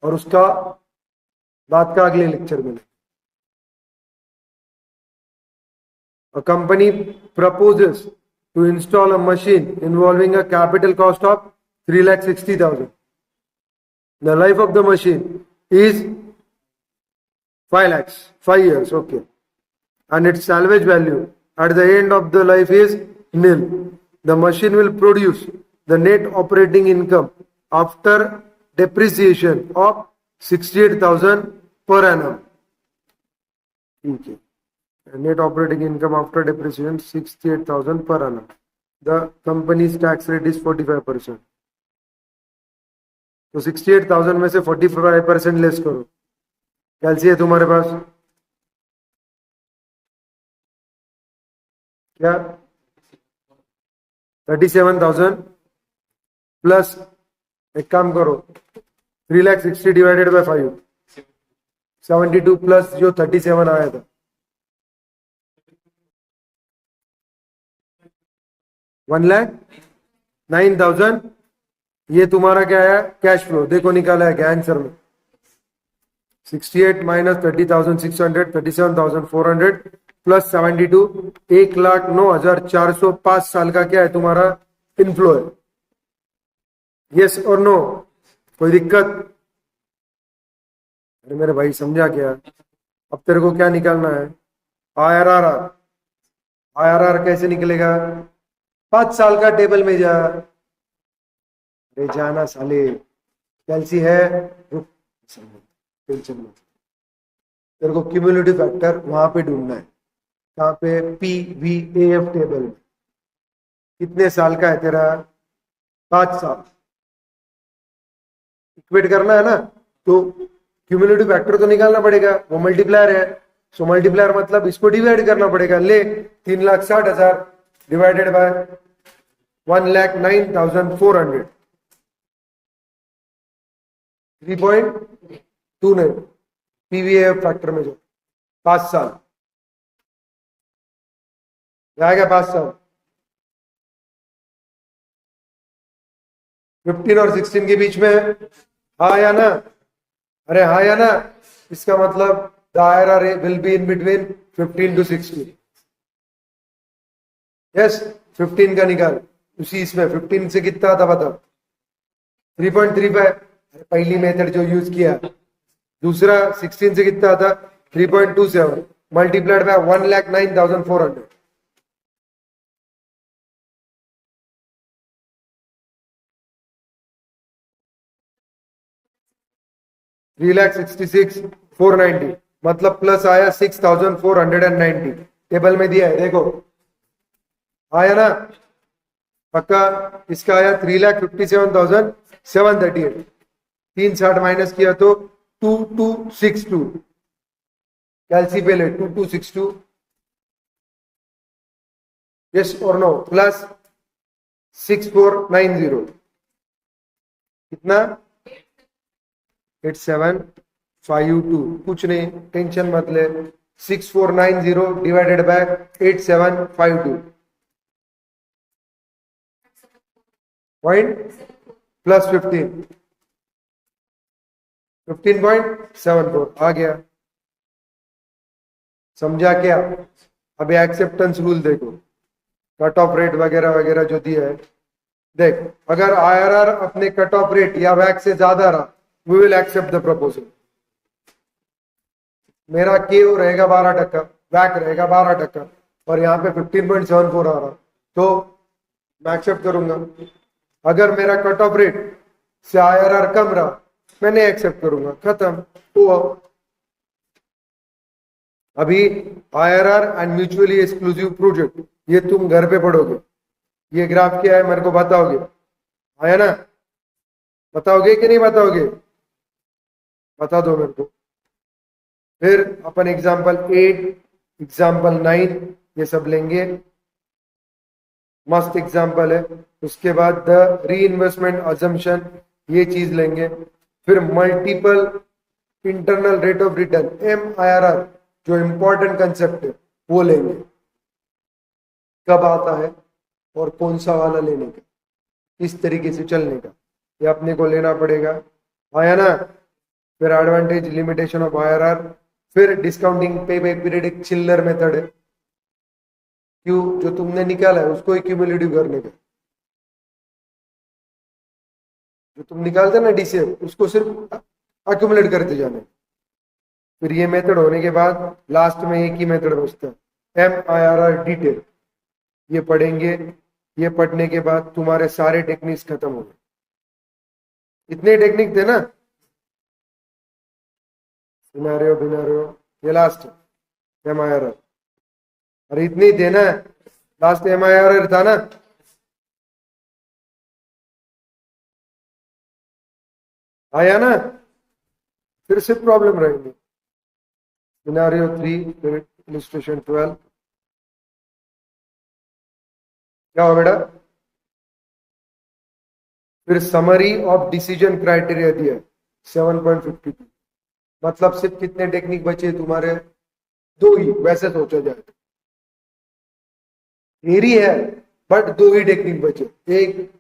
और उसका बात का अगले लेक्चर में। A company proposes to install a machine involving a capital cost of 3,60,000. The life of the machine is 5 lakhs, 5 years, okay. And its salvage value at the end of the life is nil. The machine will produce the net operating income after depreciation of 68,000 per annum. Okay. Net operating income after depreciation 68,000 per annum. The company's tax rate is 45%. तो 68,000 में से 45% लेस करो, कैलसी है तुम्हारे पास क्या? 37,000 प्लस, एक काम करो, 3,60,000 डिवाइडेड बाय 5, 72 प्लस जो 37 आया था, 1,09,000, ये तुम्हारा क्या है? Cash flow. देखो निकाला है क्या आंसर में? 68 माइनस 30,600, 37,400 प्लस 72, 1,09,405 साल का क्या है तुम्हारा इनफ्लो है। यस और नो? कोई दिक्कत? अरे मेरे भाई समझा क्या? अब तेरे को क्या निकालना है? IRR। IRR कैसे निकलेगा? 5 साल का टेबल में जा, अरे जाना साले, कैलसी है, रुक, टेंशन मत, तेरे को क्यूमुलेटिव फैक्टर वहां पे ढूंढना है। कहां पे? PVAF टेबल में। कितने साल का है तेरा? 5 साल। इक्वेट करना है ना, तो क्यूमुलेटिव फैक्टर तो निकालना पड़ेगा, वो मल्टीप्लायर है, सो मल्टीप्लायर मतलब इसको डिवाइड करना पड़ेगा। ले 3,60,000 डिवाइडेड बाय 1,09,400, 3.29 PVAF फैक्टर में जो 5 साल आएगा, 5 साल 15 और 16 के बीच में, हाँ या ना? अरे हाँ या ना? इसका मतलब the IRR will be in between 15 to 16। Yes 15 का निकाल, उसी इसमें 15 से कितना था बता? 3.35। पहली मेथड जो यूज किया। दूसरा 16 से कितना था? 3.27 मल्टीप्लाइड बाय 1,09,400। थ्री लैख 66,490 मतलब प्लस आया 6,490। टेबल में दिया है देखो, आया ना पक्का। इसका आया 3,57,738। 360 माइनस किया तो 2262। कैलसी पहले 2262। यस और नो प्लस 6490 कितना? 8752। कुछ नहीं, टेंशन मत ले। 6490 डिवाइडेड बाय 8752 पॉइंट प्लस 15.74 आ गया। समझा क्या? अभी एक्सेप्टेंस रूल देखो, कट ऑफ रेट वगैरह वगैरह जो दिया है। देख, अगर आईआरआर अपने कट ऑफ रेट या वैक से ज्यादा रहा, we will accept the proposal. मेरा केओ रहेगा 12%, वैक रहेगा 12% और यहाँ पे 15.74 आ रहा, तो मैं एक्सेप्ट करूंगा। अगर मेरा कट ऑफ रेट से आईआरआर कम रहा, मैं नहीं एक्सेप्ट करूंगा, खत्म हुआ। अभी IRR and mutually exclusive project, ये तुम घर पे पढ़ोगे। ये ग्राफ क्या है मेरे को बताओगे? आया ना? बताओगे कि नहीं बताओगे? बता दो मेरे को। फिर अपन एग्जाम्पल 8, एग्जाम्पल 9 ये सब लेंगे, मस्त एग्जाम्पल है। उसके बाद द री इन्वेस्टमेंट अजम्पशन, ये चीज लेंगे। फिर multiple internal rate of return MIRR, जो इंपॉर्टेंट कंसेप्ट है वो लेंगे। कब आता है और कौन सा वाला लेने का, इस तरीके से चलने का, ये अपने को लेना पड़ेगा। आया ना? फिर एडवांटेज लिमिटेशन ऑफ IRR, फिर डिस्काउंटिंग पे बैक पीरियड एक चिल्लर मेथड है। क्यों? जो तुमने निकाला है उसको क्यूमुलेटिव करने का। जो तुम निकालते ना DCF, उसको सिर्फ अक्यूमुलेट करते जाने। फिर ये मेथड होने के बाद लास्ट में एक ही मेथड बचता है, MIRR डिटेल। ये पढ़ेंगे। ये पढ़ने के बाद तुम्हारे सारे टेक्निक्स खत्म हो गए। इतने टेक्निक थे ना, सिनेरियो बिनेरियो, ये लास्ट MIRR। और इतनी थे ना, लास्ट MIRR था ना। आया ना? फिर से प्रॉब्लम रहेगी। सिनेरियो 3 फिर इलस्ट्रेशन 12। क्या हो बेटा? फिर समरी ऑफ डिसीजन क्राइटेरिया दिया 7.52। मतलब सिर्फ कितने टेक्निक बचे तुम्हारे? 2 ही, वैसे सोचा जाए एरी है, बट 2 ही टेक्निक बचे। एक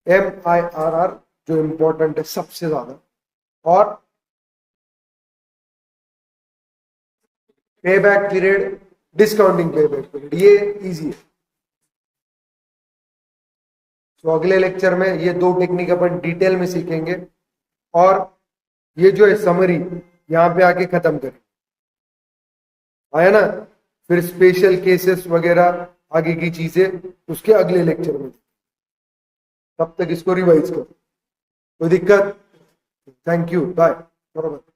MIRR जो इंपॉर्टेंट है सबसे ज्यादा, और पे बैक पीरियड, डिस्काउंटिंग पे बैक पीरियड, ये इजी है। तो अगले लेक्चर में ये 2 टेक्निक अपन डिटेल में सीखेंगे, और ये जो है समरी यहां पे आके खत्म करें। आया ना? फिर स्पेशल केसेस वगैरह आगे की चीजें उसके अगले लेक्चर में। तब तक इसको रिवाइज करो। कोई दिक्कत? थैंक यू, बाय, बराबर।